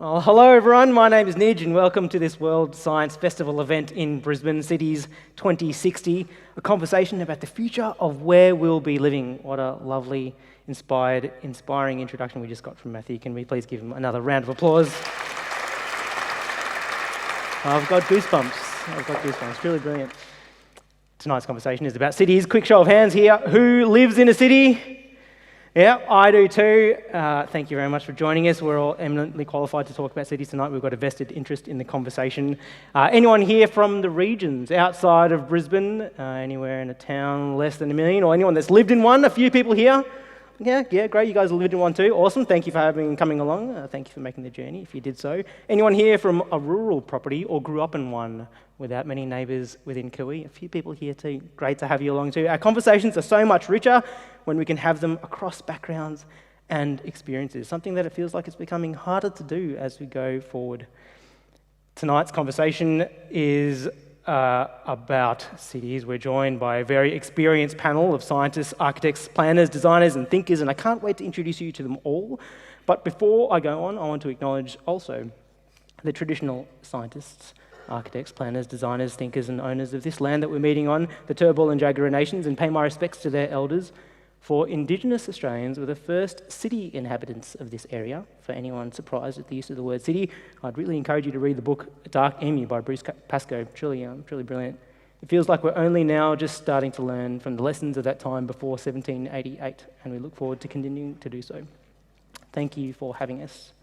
Well, hello everyone, my name is Nij and welcome to this World Science Festival event in Brisbane, Cities 2060, a conversation about the future of where we'll be living. What a lovely, inspiring introduction we just got from Matthew. Can we please give him another round of applause? I've got goosebumps, really brilliant. Tonight's conversation is about cities. Quick show of hands here. Who lives in a city? Yeah, I do too. Thank you very much for joining us. We're all eminently qualified to talk about cities tonight. We've got a vested interest in the conversation. Anyone here from the regions outside of Brisbane? Anywhere in a town less than 1 million? Or anyone that's lived in one? A few people here? Yeah, great. You guys have lived in one too. Awesome. Thank you for coming along. Thank you for making the journey, if you did so. Anyone here from a rural property or grew up in one without many neighbours within Kui? A few people here too. Great to have you along too. Our conversations are so much richer when we can have them across backgrounds and experiences, something that it feels like it's becoming harder to do as we go forward. Tonight's conversation is about cities. We're joined by a very experienced panel of scientists, architects, planners, designers, and thinkers, and I can't wait to introduce you to them all. But before I go on, I want to acknowledge also the traditional scientists, architects, planners, designers, thinkers, and owners of this land that we're meeting on, the Turrbal and Jagera nations, and pay my respects to their elders. For Indigenous Australians were the first city inhabitants of this area. For anyone surprised at the use of the word city, I'd really encourage you to read the book Dark Emu by Bruce Pascoe. Truly brilliant. It feels like we're only now just starting to learn from the lessons of that time before 1788, and we look forward to continuing to do so. Thank you for having us.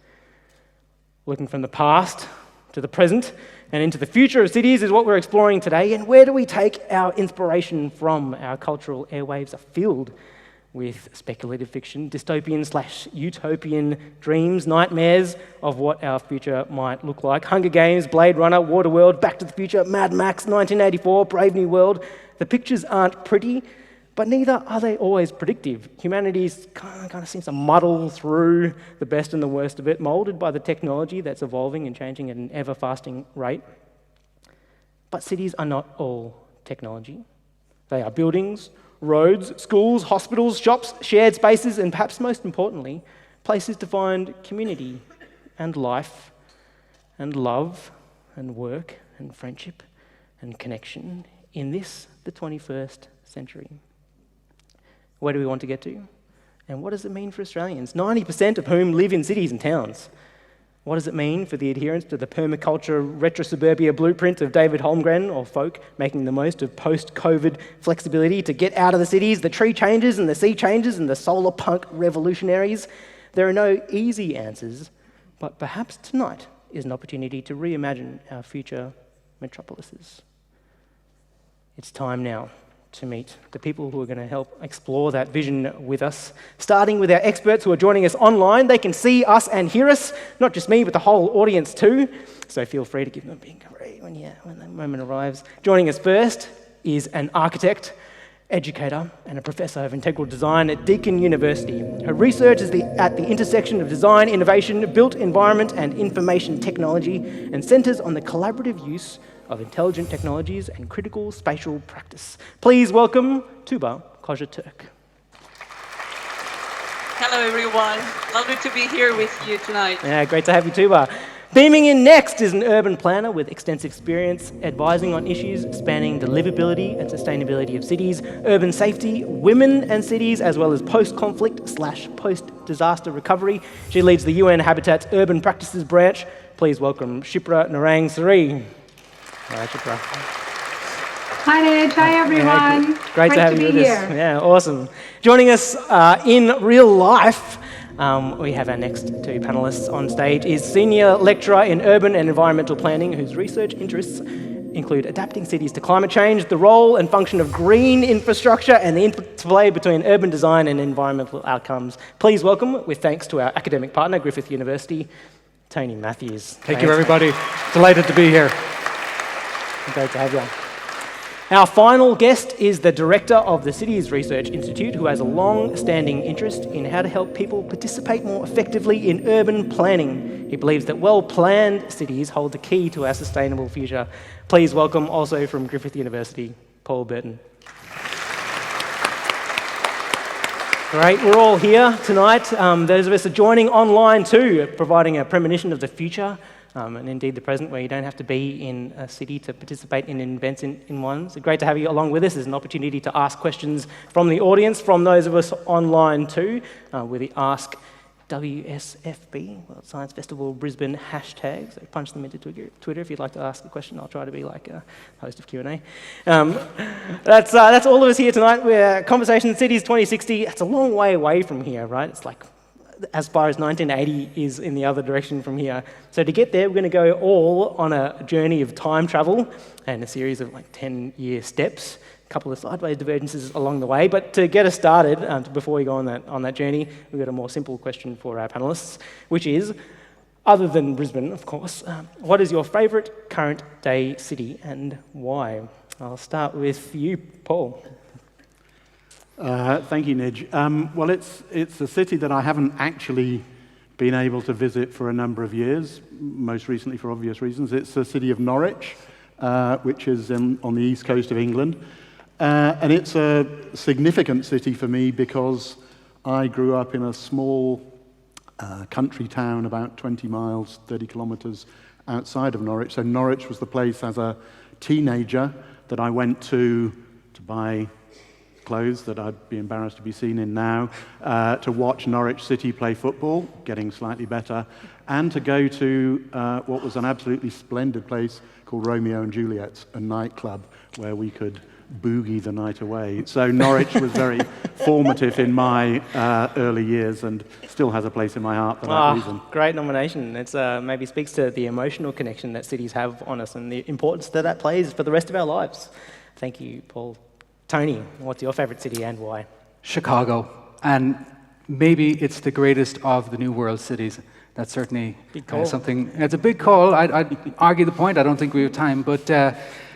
Looking from the past to the present and into the future of cities is what we're exploring today. And where do we take our inspiration from? Our cultural airwaves are filled with speculative fiction, dystopian/utopian dreams, nightmares of what our future might look like. Hunger Games, Blade Runner, Waterworld, Back to the Future, Mad Max, 1984, Brave New World. The pictures aren't pretty, but neither are they always predictive. Humanity kind of seems to muddle through the best and the worst of it, moulded by the technology that's evolving and changing at an ever-fasting rate. But cities are not all technology. They are buildings, roads, schools, hospitals, shops, shared spaces, and perhaps most importantly, places to find community and life and love and work and friendship and connection in this, the 21st century. Where do we want to get to? And what does it mean for Australians, 90% of whom live in cities and towns? What does it mean for the adherence to the permaculture retro-suburbia blueprint of David Holmgren, or folk, making the most of post-COVID flexibility to get out of the cities, the tree changes and the sea changes and the solar punk revolutionaries? There are no easy answers, but perhaps tonight is an opportunity to reimagine our future metropolises. It's time now to meet the people who are going to help explore that vision with us, starting with our experts who are joining us online. They can see us and hear us, not just me, but the whole audience too. So feel free to give them a big hooray when the moment arrives. Joining us first is an architect, educator, and a professor of integral design at Deakin University. Her research is at the intersection of design, innovation, built environment, and information technology, and centres on the collaborative use of intelligent technologies and critical spatial practice. Please welcome Tuba Kojaturk. Hello everyone, lovely to be here with you tonight. Yeah, great to have you, Tuba. Beaming in next is an urban planner with extensive experience advising on issues spanning the livability and sustainability of cities, urban safety, women and cities, as well as post-conflict/post-disaster recovery. She leads the UN Habitat's Urban Practices branch. Please welcome Shipra Narang Sri. Hi, Shipra. Hi, Nij. Hi, everyone. Yeah, great to have you with here. us. Yeah, awesome. Joining us in real life, we have our next two panelists on stage, is Senior Lecturer in Urban and Environmental Planning, whose research interests include adapting cities to climate change, the role and function of green infrastructure, and the interplay between urban design and environmental outcomes. Please welcome, with thanks to our academic partner, Griffith University, Tony Matthews. Thank you, everybody. Delighted to be here. Great to have you. Our final guest is the director of the Cities Research Institute, who has a long-standing interest in how to help people participate more effectively in urban planning. He believes that well-planned cities hold the key to our sustainable future. Please welcome, also from Griffith University, Paul Burton. Great, we're all here tonight. Those of us are joining online too, providing a premonition of the future and indeed the present, where you don't have to be in a city to participate in events in one. So great to have you along with us. There's an opportunity to ask questions from the audience, from those of us online too, with the Ask WSFB, World Science Festival Brisbane hashtag. So punch them into Twitter if you'd like to ask a question. I'll try to be like a host of Q&A. That's all of us here tonight. We're Conversation Cities 2060. That's a long way away from here, right? It's like as far as 1980 is in the other direction from here. So to get there, we're going to go all on a journey of time travel and a series of like 10-year steps. A couple of sideways divergences along the way, but to get us started, before we go on that journey, we've got a more simple question for our panelists, which is, other than Brisbane, of course, what is your favourite current day city and why? I'll start with you, Paul. Thank you, Nidge. Well, it's a city that I haven't actually been able to visit for a number of years, most recently for obvious reasons. It's the city of Norwich, which is on the east coast of England. And it's a significant city for me because I grew up in a small country town about 20 miles, 30 kilometres outside of Norwich. So Norwich was the place as a teenager that I went to buy clothes that I'd be embarrassed to be seen in now, to watch Norwich City play football, getting slightly better, and to go to what was an absolutely splendid place called Romeo and Juliet's, a nightclub where we could boogie the night away. So Norwich was very formative in my early years and still has a place in my heart for that reason. Great nomination. It's maybe speaks to the emotional connection that cities have on us and the importance that plays for the rest of our lives. Thank you, Paul. Tony, what's your favourite city and why? Chicago. And maybe it's the greatest of the New World cities. That's certainly something. It's a big call. I'd argue the point. I don't think we have time. But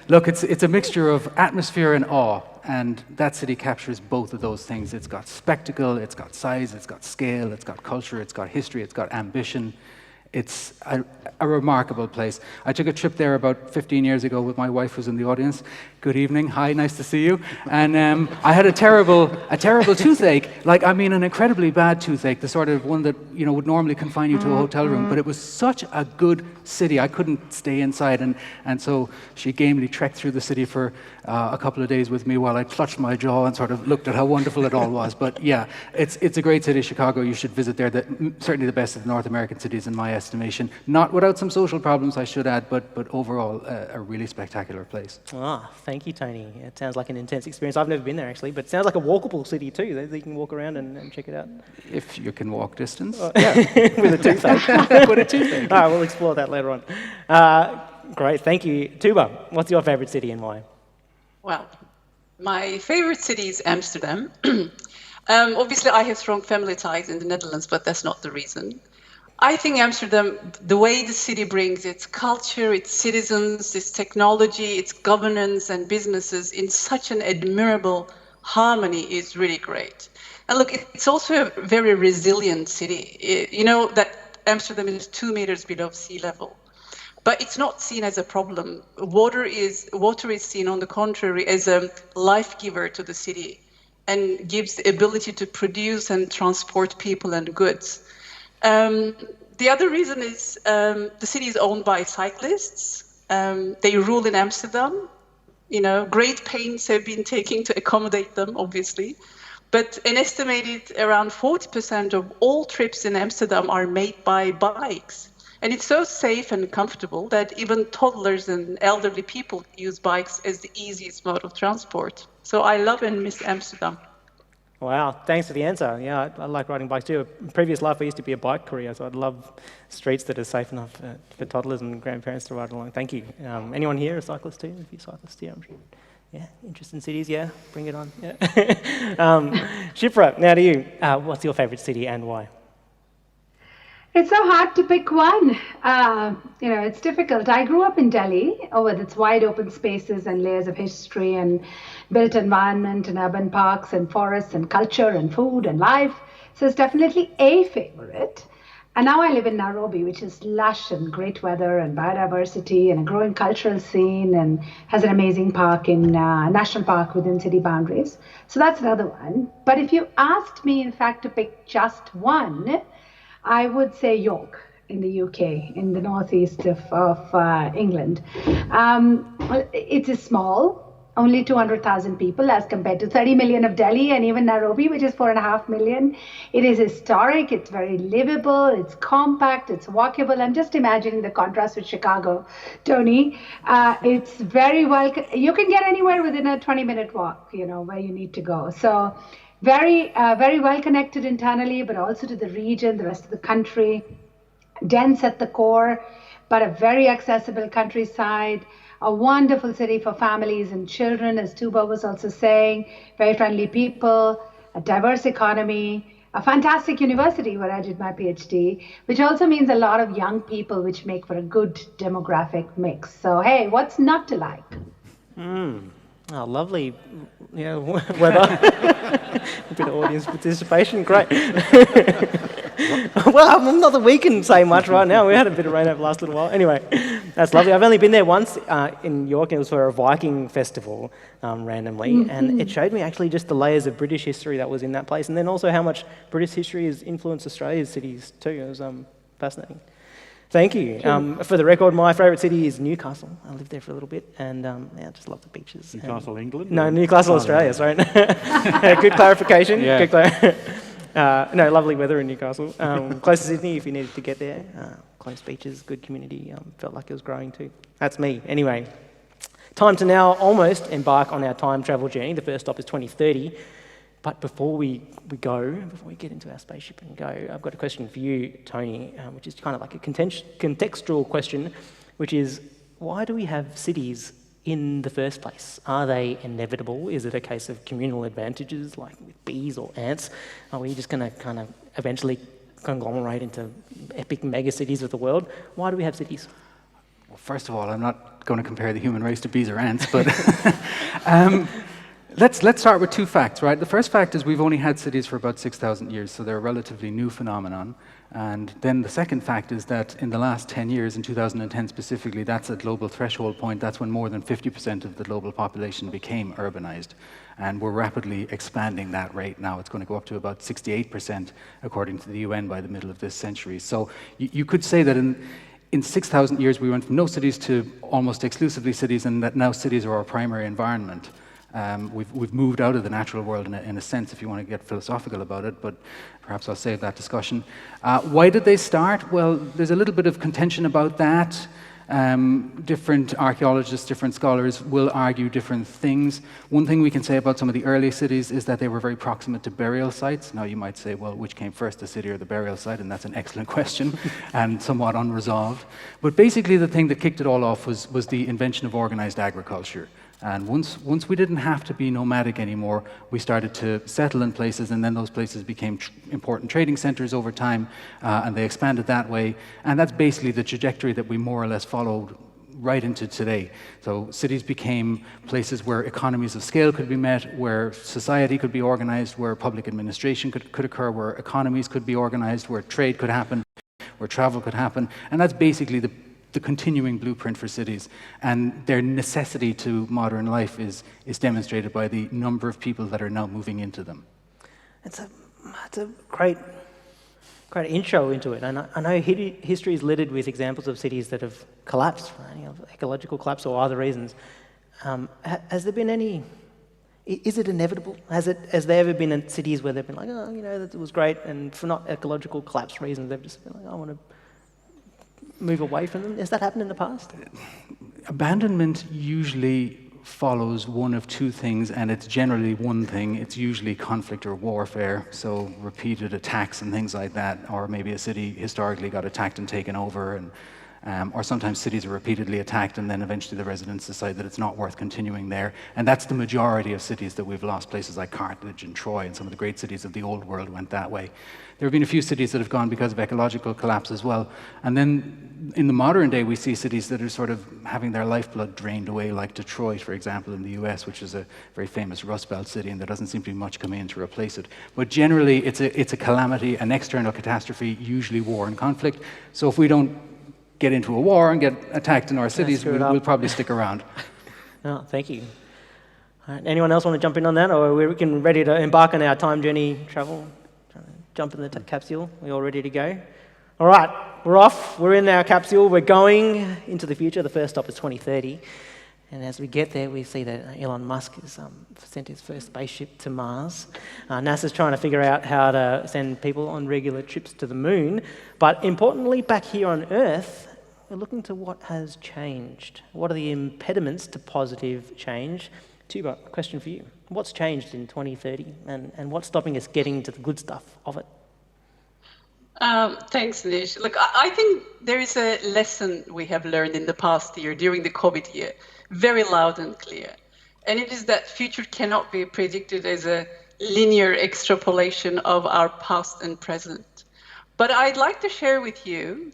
look, it's a mixture of atmosphere and awe. And that city captures both of those things. It's got spectacle, it's got size, it's got scale, it's got culture, it's got history, it's got ambition. It's a remarkable place. I took a trip there about 15 years ago with my wife, who's in the audience. Good evening. Hi, nice to see you. And I had a terrible toothache. Like, I mean, an incredibly bad toothache, the sort of one that, you know, would normally confine you to a hotel room. But it was such a good city. I couldn't stay inside. And so she gamely trekked through the city for a couple of days with me while I clutched my jaw and sort of looked at how wonderful it all was. But yeah, it's a great city, Chicago. You should visit there. Certainly the best of the North American cities in my estimation. Not without some social problems, I should add, but overall a really spectacular place. Thank you, Tony. It sounds like an intense experience. I've never been there, actually, but it sounds like a walkable city, too. That you can walk around and check it out. If you can walk distance. Yeah, with a toothache. With a toothache. All right, we'll explore that later on. Great, thank you. Tuba, what's your favourite city and why? Well, my favorite city is Amsterdam. Obviously, I have strong family ties in the Netherlands, but that's not the reason. I think Amsterdam, the way the city brings its culture, its citizens, its technology, its governance and businesses in such an admirable harmony is really great. And look, it's also a very resilient city. You know that Amsterdam is 2 meters below sea level, but it's not seen as a problem. Water is seen, on the contrary, as a life giver to the city and gives the ability to produce and transport people and goods. The other reason is the city is owned by cyclists. They rule in Amsterdam. You know, great pains have been taken to accommodate them, obviously. But an estimated around 40% of all trips in Amsterdam are made by bikes. And it's so safe and comfortable that even toddlers and elderly people use bikes as the easiest mode of transport. So I love and miss Amsterdam. Wow, thanks for the answer. Yeah, I like riding bikes too. In previous life, I used to be a bike courier, so I'd love streets that are safe enough for toddlers and grandparents to ride along. Thank you. Anyone here a cyclist too? A few cyclists here, I'm sure. Yeah, interest in cities, yeah, bring it on. Yeah. Shifra, now to you. What's your favourite city and why? It's so hard to pick one. It's difficult. I grew up in Delhi with its wide open spaces and layers of history and built environment and urban parks and forests and culture and food and life. So it's definitely a favorite. And now I live in Nairobi, which is lush and great weather and biodiversity and a growing cultural scene and has an amazing park in national park within city boundaries. So that's another one. But if you asked me, in fact, to pick just one, I would say York in the UK, in the northeast of England. It is small, only 200,000 people as compared to 30 million of Delhi and even Nairobi, which is 4.5 million. It is historic, it's very livable, it's compact, it's walkable. I'm just imagining the contrast with Chicago, Tony. It's very well, you can get anywhere within a 20-minute walk, where you need to go. So very well connected internally, but also to the region, the rest of the country. Dense at the core, but a very accessible countryside, a wonderful city for families and children, as Tuba was also saying, very friendly people, a diverse economy, a fantastic university where I did my PhD, which also means a lot of young people, which make for a good demographic mix. So, hey, what's not to like? Oh, lovely, weather. A bit of audience participation, great. Well, not that we can say much right now. We had a bit of rain over the last little while. Anyway, that's lovely. I've only been there once in York, and it was for a Viking festival randomly, and it showed me actually just the layers of British history that was in that place, and then also how much British history has influenced Australia's cities too. It was fascinating. Thank you. For the record, my favourite city is Newcastle. I lived there for a little bit, and I just love the beaches. Newcastle, England? No, Newcastle, Australia, sorry. Good clarification. Yeah. No, lovely weather in Newcastle. Close to Sydney if you needed to get there. Close beaches, good community. Felt like it was growing too. That's me. Anyway, time to now almost embark on our time travel journey. The first stop is 2030. But before we get into our spaceship and go, I've got a question for you, Tony, which is kind of like a contextual question, which is, why do we have cities in the first place? Are they inevitable? Is it a case of communal advantages, like with bees or ants? Are we just going to kind of eventually conglomerate into epic mega cities of the world? Why do we have cities? Well, first of all, I'm not going to compare the human race to bees or ants, but let's start with two facts, right? The first fact is we've only had cities for about 6,000 years, so they're a relatively new phenomenon. And then the second fact is that in the last 10 years, in 2010 specifically, that's a global threshold point. That's when more than 50% of the global population became urbanized. And we're rapidly expanding that rate now. It's going to go up to about 68%, according to the UN, by the middle of this century. So you could say that in 6,000 years, we went from no cities to almost exclusively cities, and that now cities are our primary environment. We've moved out of the natural world in a sense, if you want to get philosophical about it, but perhaps I'll save that discussion. Why did they start? Well, there's a little bit of contention about that. Different archaeologists, different scholars will argue different things. One thing we can say about some of the early cities is that they were very proximate to burial sites. Now you might say, well, which came first, the city or the burial site? And that's an excellent question and somewhat unresolved. But basically the thing that kicked it all off was the invention of organized agriculture. And once we didn't have to be nomadic anymore, we started to settle in places, and then those places became important trading centers over time, and they expanded that way. And that's basically the trajectory that we more or less followed right into today. So cities became places where economies of scale could be met, where society could be organized, where public administration could occur, where economies could be organized, where trade could happen, where travel could happen. And that's basically the continuing blueprint for cities, and their necessity to modern life is demonstrated by the number of people that are now moving into them. It's a great intro into it. And I know history is littered with examples of cities that have collapsed for any ecological collapse or other reasons. Has there been any? Is it inevitable? Has there ever been cities where they've been like, oh, that was great, and for not ecological collapse reasons, they've just been like, I want to move away from them? Has that happened in the past? Abandonment usually follows one of two things, and it's generally one thing. It's usually conflict or warfare, so repeated attacks and things like that, or maybe a city historically got attacked and taken over, and Or sometimes cities are repeatedly attacked and then eventually the residents decide that it's not worth continuing there. And that's the majority of cities that we've lost. Places like Carthage and Troy and some of the great cities of the old world went that way. There have been a few cities that have gone because of ecological collapse as well. And then in the modern day, we see cities that are sort of having their lifeblood drained away, like Detroit, for example, in the US, which is a very famous Rust Belt city, and there doesn't seem to be much coming in to replace it. But generally, it's a calamity, an external catastrophe, usually war and conflict. So if we don't get into a war and get attacked in our cities, we'll probably stick around. Oh, thank you. All right, anyone else want to jump in on that, or we can ready to embark on our time journey travel? Jump in the capsule. We all ready to go? All right, we're off. We're in our capsule. We're going into the future. The first stop is 2030. And as we get there, we see that Elon Musk has sent his first spaceship to Mars. NASA's trying to figure out how to send people on regular trips to the moon. But importantly, back here on Earth, we're looking to what has changed. What are the impediments to positive change? Tuba, a question for you. What's changed in 2030 and what's stopping us getting to the good stuff of it? Thanks, Nish. Look, I think there is a lesson we have learned in the past year, during the COVID year, very loud and clear. And it is that future cannot be predicted as a linear extrapolation of our past and present. But I'd like to share with you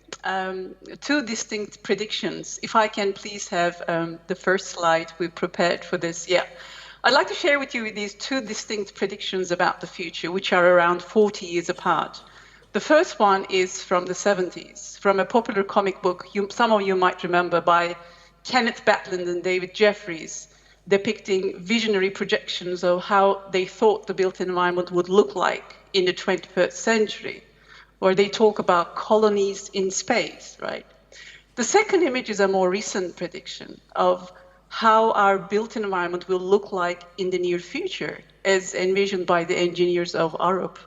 two distinct predictions. If I can please have the first slide we prepared for this. Yeah. I'd like to share with you these two distinct predictions about the future, which are around 40 years apart. The first one is from the 70s, from a popular comic book some of you might remember, by Kenneth Batland and David Jeffries, depicting visionary projections of how they thought the built environment would look like in the 21st century, where they talk about colonies in space, right? The second image is a more recent prediction of how our built environment will look like in the near future, as envisioned by the engineers of Arup.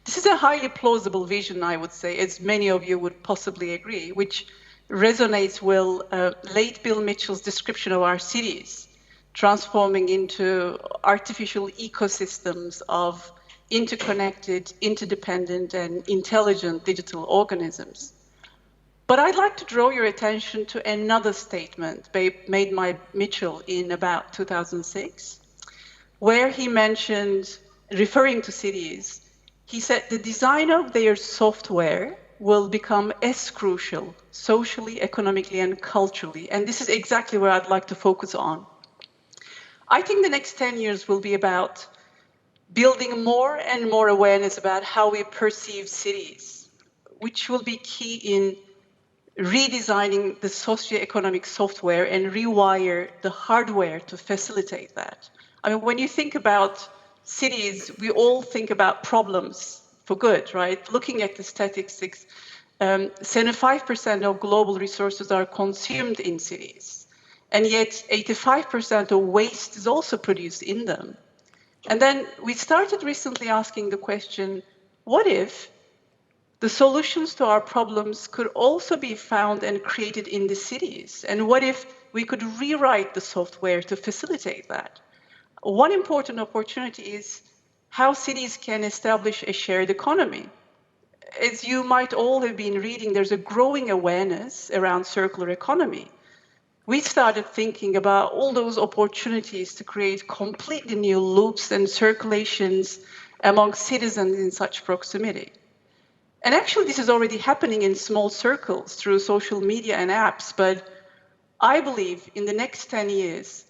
This is a highly plausible vision, I would say, as many of you would possibly agree, which resonates with late Bill Mitchell's description of our cities, transforming into artificial ecosystems of interconnected, interdependent, and intelligent digital organisms. But I'd like to draw your attention to another statement made by Mitchell in about 2006, where he mentioned, referring to cities, he said the design of their software will become as crucial socially, economically, and culturally. And this is exactly where I'd like to focus on. I think the next 10 years will be about building more and more awareness about how we perceive cities, which will be key in redesigning the socioeconomic software and rewire the hardware to facilitate that. I mean, when you think about cities, we all think about problems for good, right? Looking at the statistics, 75% of global resources are consumed in cities, and yet 85% of waste is also produced in them. And then we started recently asking the question, what if the solutions to our problems could also be found and created in the cities? And what if we could rewrite the software to facilitate that? One important opportunity is how cities can establish a shared economy. As you might all have been reading, there's a growing awareness around circular economy. We started thinking about all those opportunities to create completely new loops and circulations among citizens in such proximity. And actually, this is already happening in small circles through social media and apps, but I believe in the next 10 years,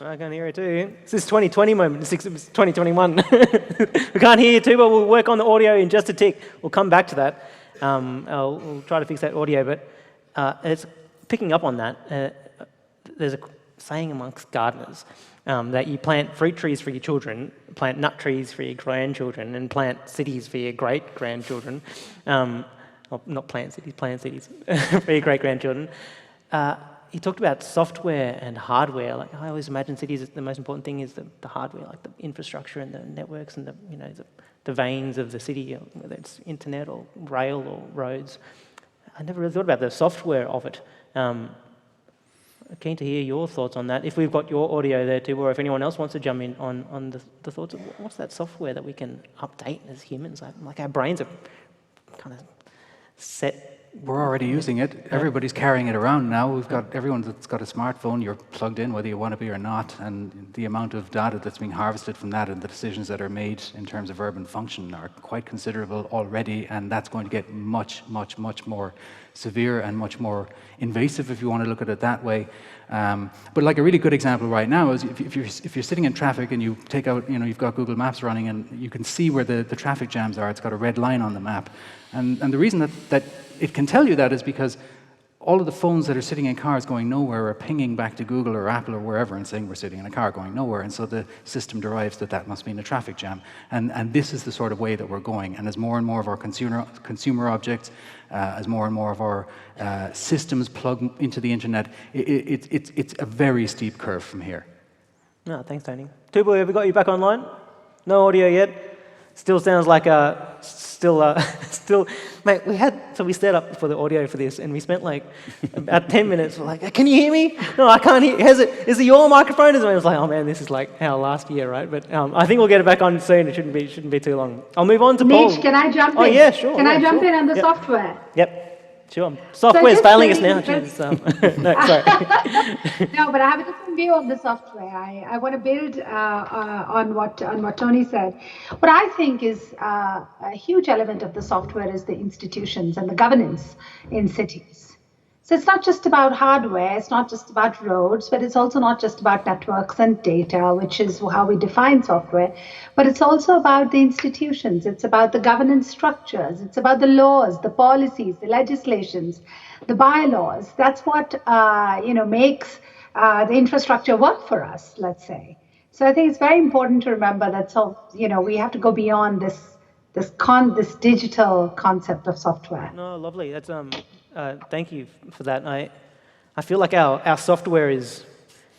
I can hear it too. It's this 2020 moment, it's 2021. We can't hear you too, but we'll work on the audio in just a tick. We'll come back to that. We'll try to fix that audio, but it's picking up on that. There's a saying amongst gardeners that you plant fruit trees for your children, plant nut trees for your grandchildren, and plant cities for your great-grandchildren. Not plant cities for your great-grandchildren. He talked about software and hardware. Like, I always imagine cities, the most important thing is the hardware, like the infrastructure and the networks and the veins of the city, whether it's internet or rail or roads. I never really thought about the software of it. keen to hear your thoughts on that. If we've got your audio there too, or if anyone else wants to jump in on the thoughts of what's that software that we can update as humans? Like our brains are kind of set. We're already using it. Everybody's carrying it around now. We've got everyone that's got a smartphone. You're plugged in whether you want to be or not, and the amount of data that's being harvested from that and the decisions that are made in terms of urban function are quite considerable already, and that's going to get much, much, much more severe and much more invasive if you want to look at it that way. But like a really good example right now is if you're sitting in traffic and you take out, you've got Google Maps running and you can see where the traffic jams are. It's got a red line on the map, and the reason that it can tell you that is because all of the phones that are sitting in cars going nowhere are pinging back to Google or Apple or wherever and saying we're sitting in a car going nowhere, and so the system derives that must mean a traffic jam. And this is the sort of way that we're going. And as more and more of our consumer objects, as more and more of our systems plug into the internet, it's a very steep curve from here. No, thanks, Tony. Tubu, have we got you back online? No audio yet? Still sounds like mate, we set up for the audio for this, and we spent like about 10 minutes, we're like, can you hear me? No, I can't hear. Is it your microphone? And I was like, oh man, this is like our last year, right? But I think we'll get it back on soon. It shouldn't be too long. I'll move on to Paul. Mitch, can I jump in? Oh yeah, sure. Can I jump sure. in on the Yep. software? Yep. Sure. Software's failing us now. No, sorry. No, but I have a different view of the software. I want to build on what Tony said. What I think is a huge element of the software is the institutions and the governance in cities. So it's not just about hardware, it's not just about roads, but it's also not just about networks and data, which is how we define software, but it's also about the institutions. It's about the governance structures. It's about the laws, the policies, the legislations, the bylaws. That's what makes the infrastructure work for us, let's say. So I think it's very important to remember that we have to go beyond this digital concept of software. No, lovely. That's thank you for that. I feel like our software is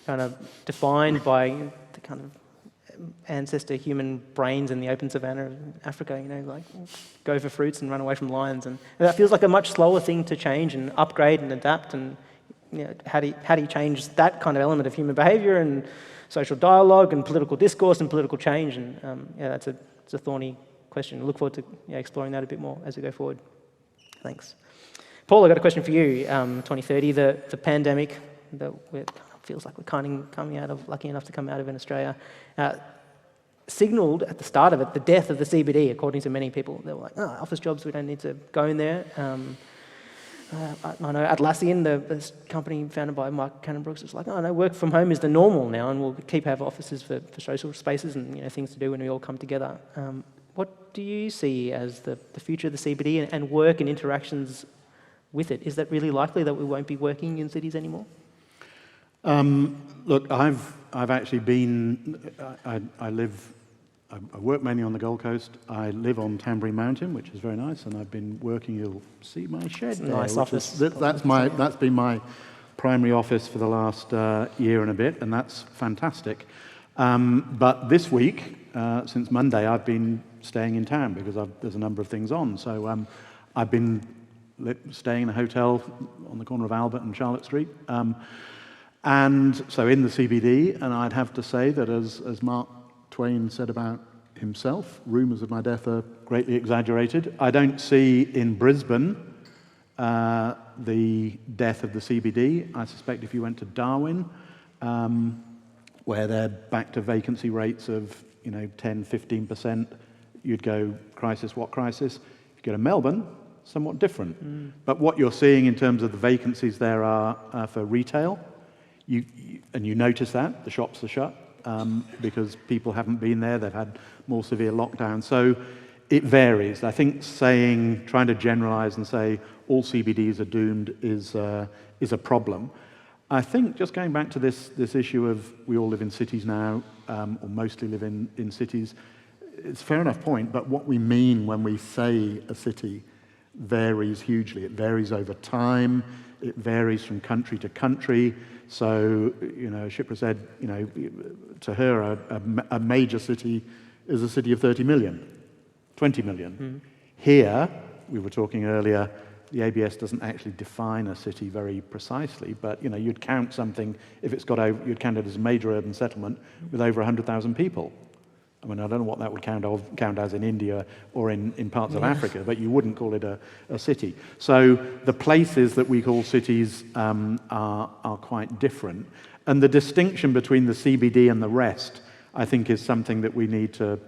kind of defined by the kind of ancestor human brains in the open savanna of Africa. Like go for fruits and run away from lions, and that feels like a much slower thing to change and upgrade and adapt. And how do you change that kind of element of human behaviour and social dialogue and political discourse and political change? And it's a thorny question. I look forward to exploring that a bit more as we go forward. Thanks. Paul, I've got a question for you. 2030, the pandemic that feels like we're coming out of, lucky enough to come out of in Australia, signalled at the start of it the death of the CBD, according to many people. They were like, office jobs, we don't need to go in there. I know Atlassian, the company founded by Mark Cannon-Brookes, was like, no, work from home is the normal now, and we'll have offices for social spaces and things to do when we all come together. What do you see as the future of the CBD and work and interactions with it? Is that really likely that we won't be working in cities anymore? Look, I've actually been. I work mainly on the Gold Coast. I live on Tambury Mountain, which is very nice, and I've been working. You'll see my shed there. Nice office. That's been my primary office for the last year and a bit, and that's fantastic. But this week, since Monday, I've been staying in town because there's a number of things on. So I've been staying in a hotel on the corner of Albert and Charlotte Street, and so in the CBD. And I'd have to say that, as Mark Twain said about himself, rumours of my death are greatly exaggerated. I don't see in Brisbane the death of the CBD. I suspect if you went to Darwin, where they're back to vacancy rates of 10-15%, you'd go, crisis, what crisis? If you go to Melbourne, somewhat different. But what you're seeing in terms of the vacancies there are for retail, you notice that, the shops are shut because people haven't been there, they've had more severe lockdowns. So it varies. I think trying to generalise and say all CBDs are doomed is a problem. I think just going back to this issue of we all live in cities now, or mostly live in cities, it's a fair enough point, but what we mean when we say a city varies hugely. It varies over time. It varies from country to country. So, Shipra said, to her, a major city is a city of 30 million, 20 million. Here, we were talking earlier, the ABS doesn't actually define a city very precisely, but you'd count something if it's got over, you'd count it as a major urban settlement with over 100,000 people. I mean, I don't know what that would count as in India or in parts of Africa, but you wouldn't call it a city. So the places that we call cities are quite different. And the distinction between the CBD and the rest, I think, is something that we need to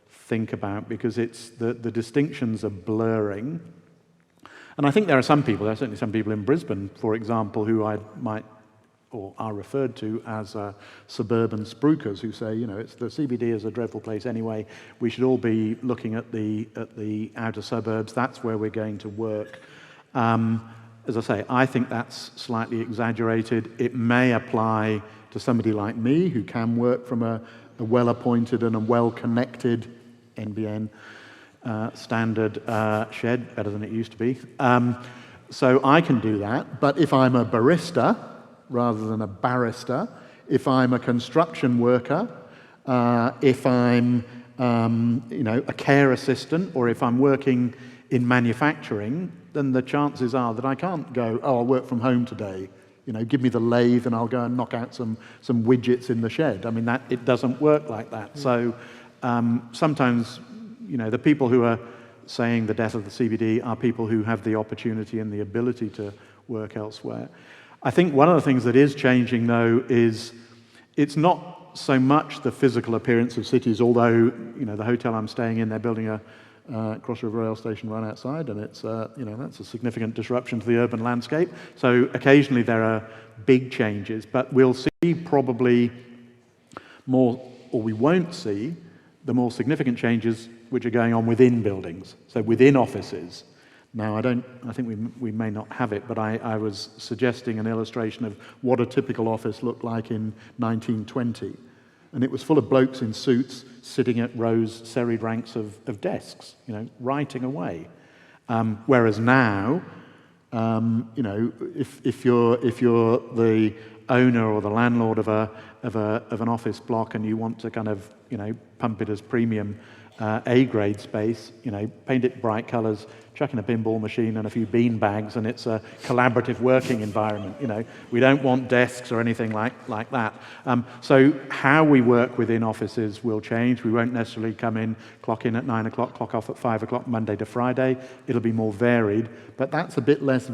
think about, because it's the distinctions are blurring. And I think there are certainly some people in Brisbane, for example, who I might, or are referred to as suburban spruikers, who say, it's the CBD is a dreadful place anyway. We should all be looking at the outer suburbs. That's where we're going to work. As I say, I think that's slightly exaggerated. It may apply to somebody like me who can work from a well-appointed and a well-connected NBN standard shed, better than it used to be. So I can do that. But if I'm a barista rather than a barrister, if I'm a construction worker, if I'm a care assistant, or if I'm working in manufacturing, then the chances are that I can't go, I'll work from home today. Give me the lathe and I'll go and knock out some widgets in the shed. I mean, it doesn't work like that. So sometimes, the people who are saying the death of the CBD are people who have the opportunity and the ability to work elsewhere. I think one of the things that is changing, though, is it's not so much the physical appearance of cities, although, the hotel I'm staying in, they're building a Cross River Rail Station right outside, and it's, that's a significant disruption to the urban landscape. So occasionally there are big changes, but we'll see probably more, or we won't see the more significant changes which are going on within buildings, so within offices. Now, I think we may not have it, but I was suggesting an illustration of what a typical office looked like in 1920. And it was full of blokes in suits sitting at serried ranks of desks, writing away. Whereas now, if you're the owner or the landlord of an office block and you want to kind of pump it as premium A-grade space, paint it bright colours, chuck in a pinball machine and a few bean bags, and it's a collaborative working environment. We don't want desks or anything like that. So how we work within offices will change. We won't necessarily come in, clock in at 9 o'clock, clock off at 5 o'clock, Monday to Friday. It'll be more varied, but that's a bit less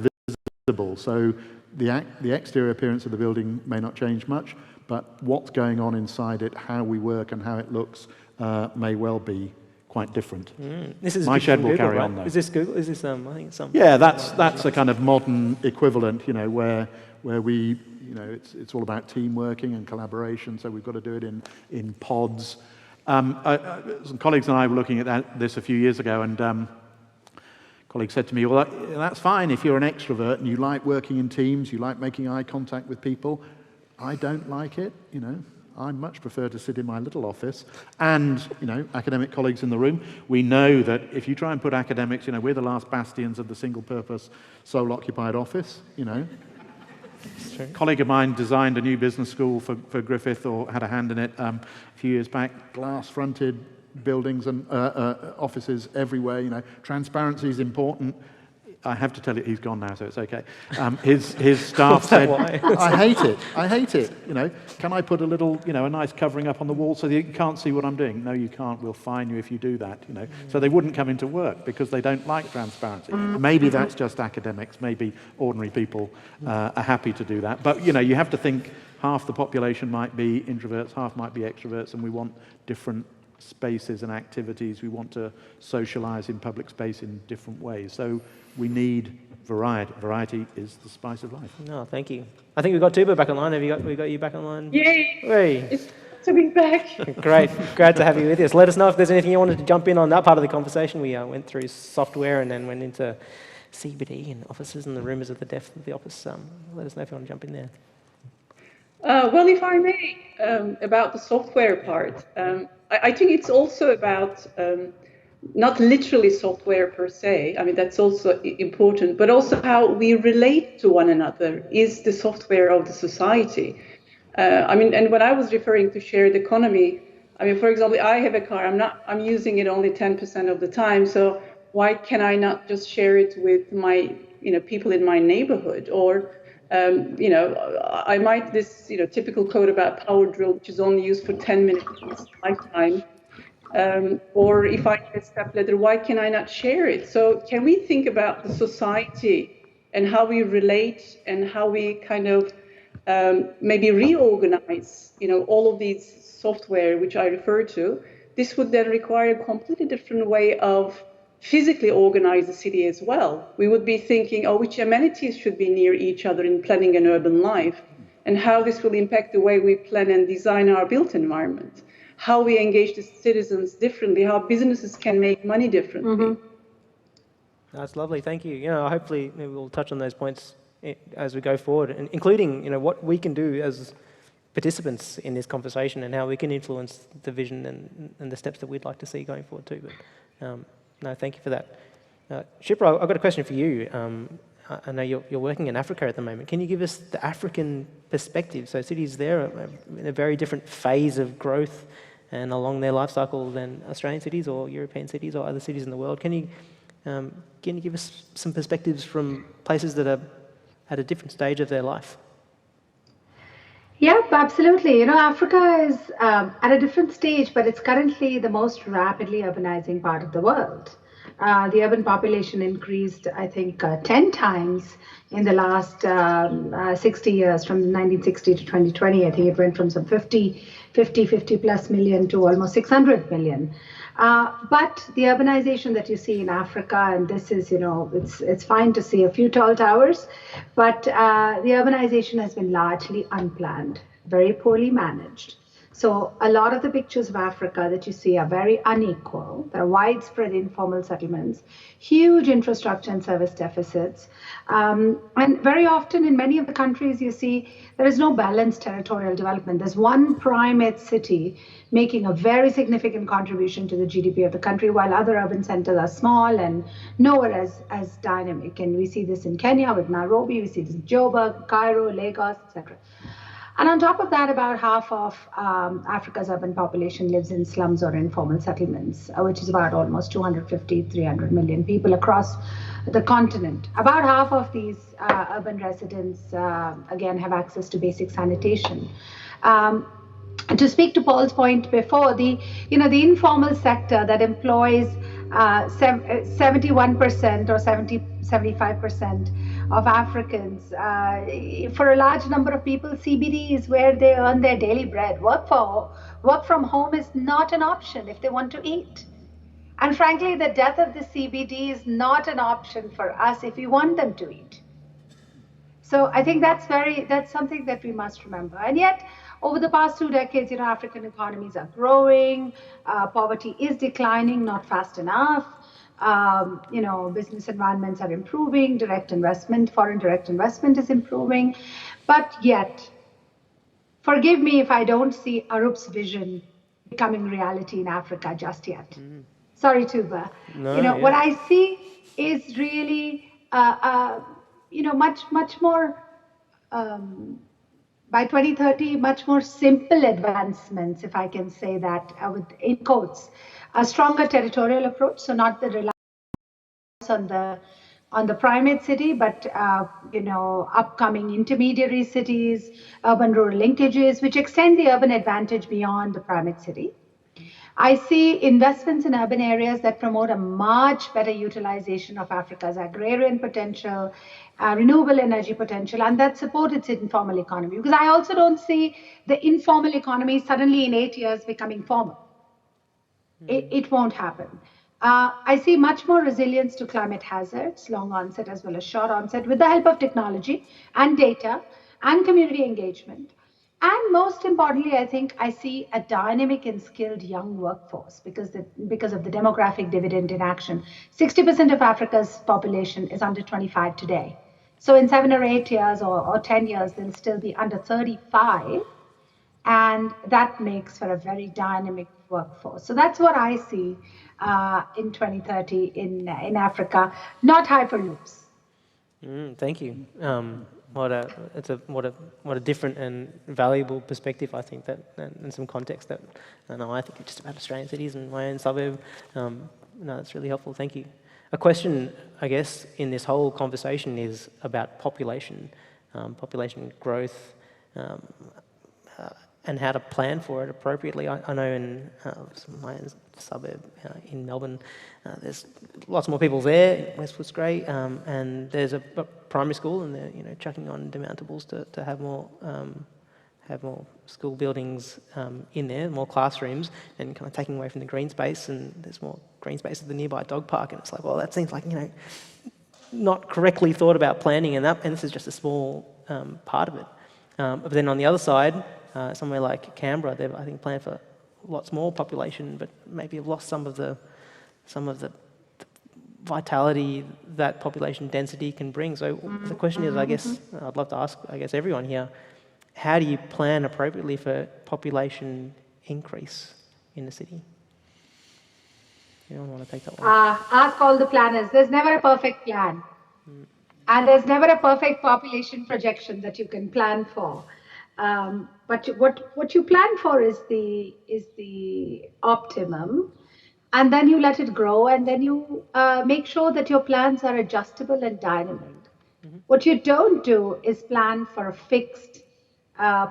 visible. So the exterior appearance of the building may not change much, but what's going on inside it, how we work and how it looks, may well be quite different. This is my shed will Google, carry right? on though. Is this Google? Is this I think it's some. Yeah, that's a kind of modern equivalent, where we, it's all about team working and collaboration. So we've got to do it in pods. Some colleagues and I were looking at this a few years ago, and a colleague said to me, "Well, that's fine if you're an extrovert and you like working in teams, you like making eye contact with people. I don't like it, I much prefer to sit in my little office." And, academic colleagues in the room, we know that if you try and put academics, we're the last bastions of the single-purpose, sole-occupied office, A colleague of mine designed a new business school for Griffith, or had a hand in it a few years back, glass-fronted buildings and offices everywhere, Transparency is important. I have to tell you, he's gone now, so it's okay. His staff said, I hate it. Can I put a little, a nice covering up on the wall so that you can't see what I'm doing? No, you can't. We'll fine you if you do that, So they wouldn't come into work because they don't like transparency. Maybe that's just academics. Maybe ordinary people are happy to do that. But, you have to think half the population might be introverts, half might be extroverts, and we want different spaces and activities. We want to socialize in public space in different ways. So we need variety. Variety is the spice of life. No, thank you. I think we've got Tuba back online. We got you back online? Yay! Hey. It's good to be back. Great. Glad to have you with us. Let us know if there's anything you wanted to jump in on that part of the conversation. We went through software and then went into CBD and offices and the rumours of the death of the office. Let us know if you want to jump in there. Well, if I may, about the software part, I think it's also about not literally software per se. I mean, that's also important, but also how we relate to one another is the software of the society. And when I was referring to shared economy, for example, I have a car. I'm using it only 10% of the time. So why can I not just share it with my people in my neighborhood, or I might this typical quote about power drill, which is only used for 10 minutes in its lifetime. Or if I get a step ladder, why can I not share it? So can we think about the society and how we relate and how we kind of maybe reorganize, all of these software which I refer to? This would then require a completely different way of physically organize the city as well. We would be thinking, which amenities should be near each other in planning an urban life, and how this will impact the way we plan and design our built environment, how we engage the citizens differently, how businesses can make money differently. That's lovely, thank you. Hopefully maybe we'll touch on those points as we go forward, and including what we can do as participants in this conversation and how we can influence the vision and the steps that we'd like to see going forward too. But no, thank you for that. Shipra, I've got a question for you. I know you're working in Africa at the moment. Can you give us the African perspective? So cities there are in a very different phase of growth and along their life cycle than Australian cities or European cities or other cities in the world. Can you give us some perspectives from places that are at a different stage of their life? Yep, absolutely. Africa is at a different stage, but it's currently the most rapidly urbanizing part of the world. The urban population increased, I think, 10 times in the last 60 years, from 1960 to 2020. I think it went from some 50 plus million to almost 600 million. But the urbanization that you see in Africa, and this is, it's fine to see a few tall towers, but the urbanization has been largely unplanned, very poorly managed. So a lot of the pictures of Africa that you see are very unequal. There are widespread informal settlements, huge infrastructure and service deficits. And very often in many of the countries you see there is no balanced territorial development. There's one primate city making a very significant contribution to the GDP of the country, while other urban centers are small and nowhere as dynamic. And we see this in Kenya with Nairobi, we see this in Joburg, Cairo, Lagos, etc. And on top of that, about half of Africa's urban population lives in slums or informal settlements, which is about almost 250, 300 million people across the continent. About half of these urban residents, again, have access to basic sanitation. To speak to Paul's point before, the informal sector that employs 71% or 75% of Africans, for a large number of people, CBD is where they earn their daily bread. Work from home is not an option if they want to eat. And frankly, the death of the CBD is not an option for us if we want them to eat. So I think that's something that we must remember. And yet, over the past 2 decades, African economies are growing, poverty is declining, not fast enough. Business environments are improving, foreign direct investment is improving. But yet, forgive me if I don't see Arup's vision becoming reality in Africa just yet. Sorry, Tuba. What I see is really, much more, by 2030, much more simple advancements, if I can say that, in quotes. A stronger territorial approach, so not the reliance on the primate city, but upcoming intermediary cities, urban-rural linkages, which extend the urban advantage beyond the primate city. I see investments in urban areas that promote a much better utilization of Africa's agrarian potential, renewable energy potential, and that support its informal economy. Because I also don't see the informal economy suddenly in 8 years becoming formal. It won't happen. I see much more resilience to climate hazards, long onset as well as short onset, with the help of technology and data and community engagement. And most importantly, I think I see a dynamic and skilled young workforce because of the demographic dividend in action. 60% of Africa's population is under 25 today. So in 7 or 8 years or 10 years, they'll still be under 35. And that makes for a very dynamic workforce. So that's what I see in 2030 in Africa, not hyperloops. Thank you. What a different and valuable perspective, I think, and some context that I think just about Australian cities and my own suburb. No, that's really helpful. Thank you. A question, I guess, in this whole conversation is about population, population growth, and how to plan for it appropriately. I know in my suburb in Melbourne, there's lots more people there in West Footscray, and there's a primary school, and they're chucking on demountables to have more school buildings in there, more classrooms, and kind of taking away from the green space. And there's more green space at the nearby dog park, and it's like, well, that seems like not correctly thought about planning, and this is just a small part of it. But then on the other side, somewhere like Canberra, they've, I think, planned for lots more population, but maybe have lost some of the vitality that population density can bring. So the question is, I guess, I'd love to ask, everyone here, how do you plan appropriately for population increase in the city? Anyone want to take that one? Ask all the planners. There's never a perfect plan. And there's never a perfect population projection that you can plan for. But what you plan for is the optimum, and then you let it grow, and then you make sure that your plans are adjustable and dynamic. What you don't do is plan for a fixed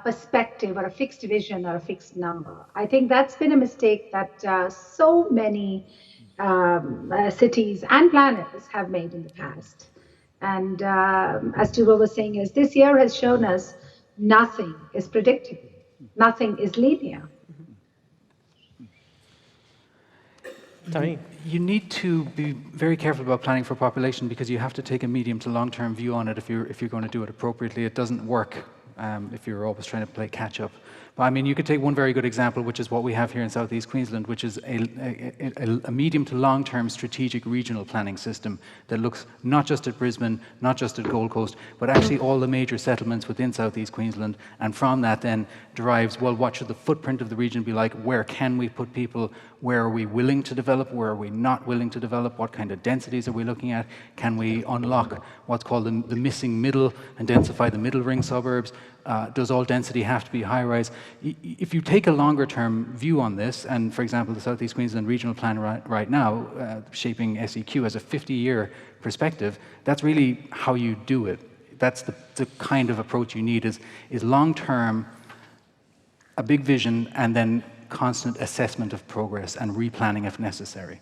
perspective or a fixed vision or a fixed number. I think that's been a mistake that so many cities and planners have made in the past. And as Tuba was saying, is this year has shown us nothing is predictable, nothing is linear. Tony? You need to be very careful about planning for population, because you have to take a medium to long-term view on it if you're going to do it appropriately. It doesn't work if you're always trying to play catch-up. But I mean, you could take one very good example, which is what we have here in Southeast Queensland, which is a medium to long-term strategic regional planning system that looks not just at Brisbane, not just at Gold Coast, but actually all the major settlements within Southeast Queensland. And from that then derives, well, what should the footprint of the region be like? Where can we put people? Where are we willing to develop? Where are we not willing to develop? What kind of densities are we looking at? Can we unlock what's called the missing middle and densify the middle ring suburbs? Does all density have to be high-rise? If you take a longer-term view on this, and for example, the Southeast Queensland Regional Plan right now, shaping SEQ as a 50-year perspective, that's really how you do it. That's the kind of approach you need, is long-term, a big vision, and then constant assessment of progress and replanning if necessary.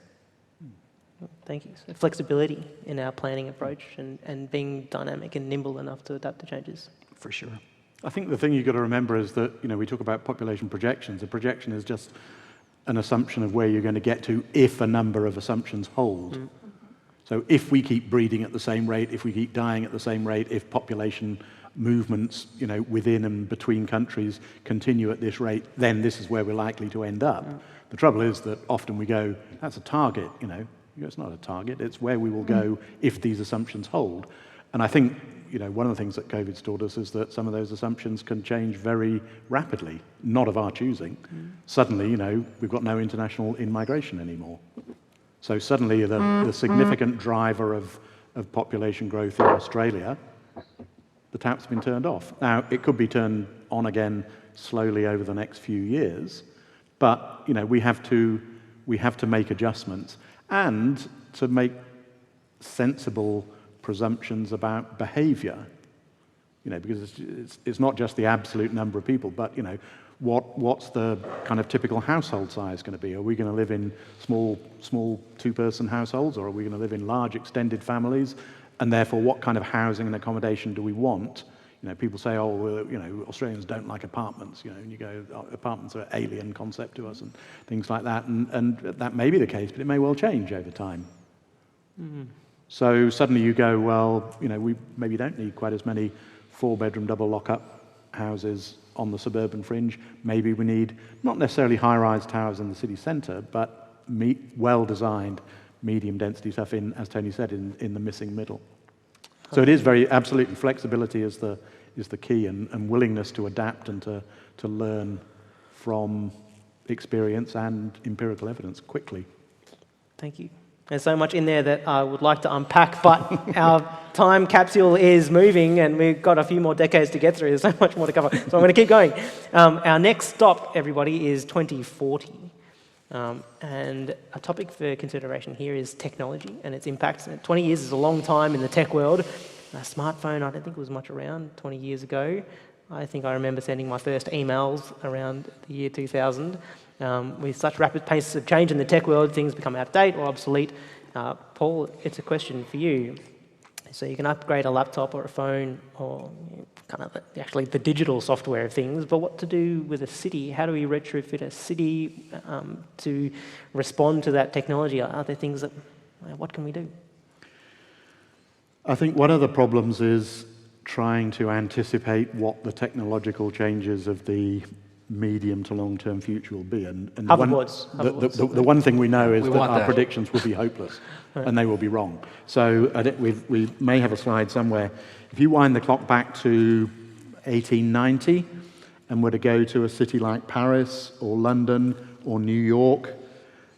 Thank you. So flexibility in our planning approach and being dynamic and nimble enough to adapt to changes. For sure. I think the thing you've got to remember is that, we talk about population projections. A projection is just an assumption of where you're going to get to if a number of assumptions hold. So if we keep breeding at the same rate, if we keep dying at the same rate, if population movements, within and between countries continue at this rate, then this is where we're likely to end up. The trouble is that often we go, that's a target, It's not a target, it's where we will go if these assumptions hold. And I think, one of the things that COVID's taught us is that some of those assumptions can change very rapidly, not of our choosing. Suddenly, we've got no international in-migration anymore. So suddenly the significant driver of population growth in Australia, the tap's been turned off. Now, it could be turned on again slowly over the next few years, but we have to make adjustments and to make sensible presumptions about behavior, because it's not just the absolute number of people, but what's the kind of typical household size going to be? Are we going to live in small two-person households, or are we going to live in large extended families? And therefore, what kind of housing and accommodation do we want? People say, oh, well, Australians don't like apartments, and you go, oh, apartments are an alien concept to us and things like that, and that may be the case, but it may well change over time. So suddenly you go, well, we maybe don't need quite as many 4-bedroom double lock-up houses on the suburban fringe. Maybe we need not necessarily high-rise towers in the city centre, but well-designed medium density stuff in, as Tony said, in the missing middle. So it is absolutely flexibility is the key, and willingness to adapt and to learn from experience and empirical evidence quickly. Thank you. There's so much in there that I would like to unpack, but our time capsule is moving and we've got a few more decades to get through. There's so much more to cover. So I'm going to keep going. Our next stop, everybody, is 2040. And a topic for consideration here is technology and its impacts. 20 years is a long time in the tech world. A smartphone, I don't think it was much around 20 years ago. I think I remember sending my first emails around the year 2000. With such rapid pace of change in the tech world, things become out of date or obsolete. Paul, it's a question for you. So you can upgrade a laptop or a phone or kind of actually the digital software of things, but what to do with a city? How do we retrofit a city to respond to that technology? Are there things that, what can we do? I think one of the problems is trying to anticipate what the technological changes of the medium to long-term future will be. And the one thing we know is that our predictions will be hopeless, and they will be wrong. So we may have a slide somewhere. If you wind the clock back to 1890 and were to go to a city like Paris or London or New York,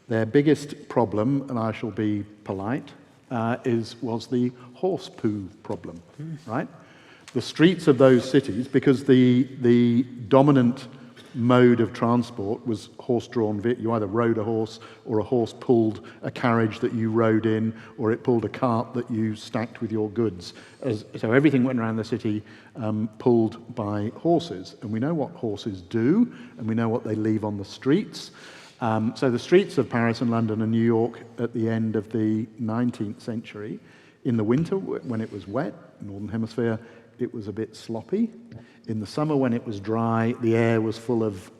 their biggest problem, and I shall be polite, was the horse poo problem, right? The streets of those cities, because the dominant mode of transport was horse-drawn. You either rode a horse or a horse pulled a carriage that you rode in, or it pulled a cart that you stacked with your goods. So everything went around the city pulled by horses. And we know what horses do, and we know what they leave on the streets. So the streets of Paris and London and New York at the end of the 19th century, in the winter when it was wet, Northern Hemisphere, it was a bit sloppy. In the summer when it was dry, the air was full of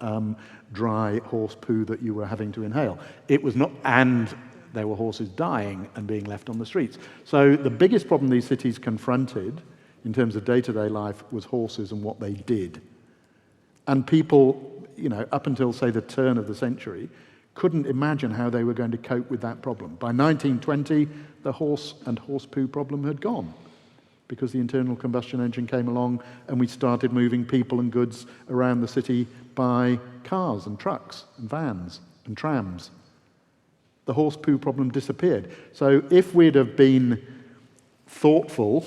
dry horse poo that you were having to inhale. It was not, and there were horses dying and being left on the streets. So the biggest problem these cities confronted in terms of day-to-day life was horses and what they did. And people, up until, say, the turn of the century, couldn't imagine how they were going to cope with that problem. By 1920, the horse and horse poo problem had gone, because the internal combustion engine came along and we started moving people and goods around the city by cars and trucks and vans and trams. The horse poo problem disappeared. So if we'd have been thoughtful,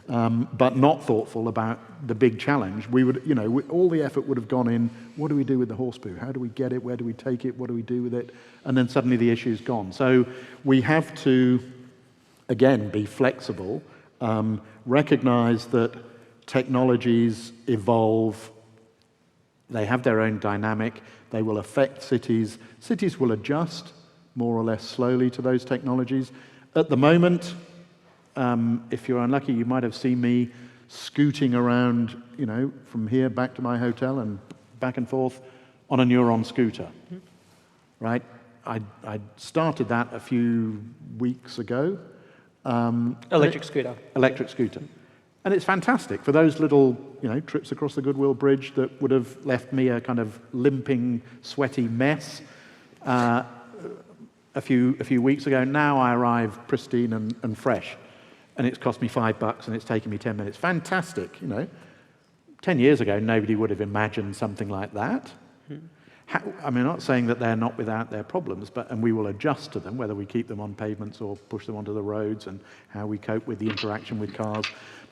but not thoughtful about the big challenge, we would, all the effort would have gone in, what do we do with the horse poo? How do we get it? Where do we take it? What do we do with it? And then suddenly the issue's gone. So we have to, again, be flexible. Recognize that technologies evolve, they have their own dynamic, they will affect cities. Cities will adjust more or less slowly to those technologies. At the moment, if you're unlucky, you might have seen me scooting around, from here back to my hotel and back and forth on a Neuron scooter, right? I started that a few weeks ago. Electric scooter. Electric scooter. And it's fantastic for those little, trips across the Goodwill Bridge that would have left me a kind of limping, sweaty mess a few weeks ago. Now I arrive pristine and fresh. And it's cost me $5 and it's taken me 10 minutes. Fantastic, 10 years ago, nobody would have imagined something like that. I'm not saying that they're not without their problems, and we will adjust to them, whether we keep them on pavements or push them onto the roads, and how we cope with the interaction with cars.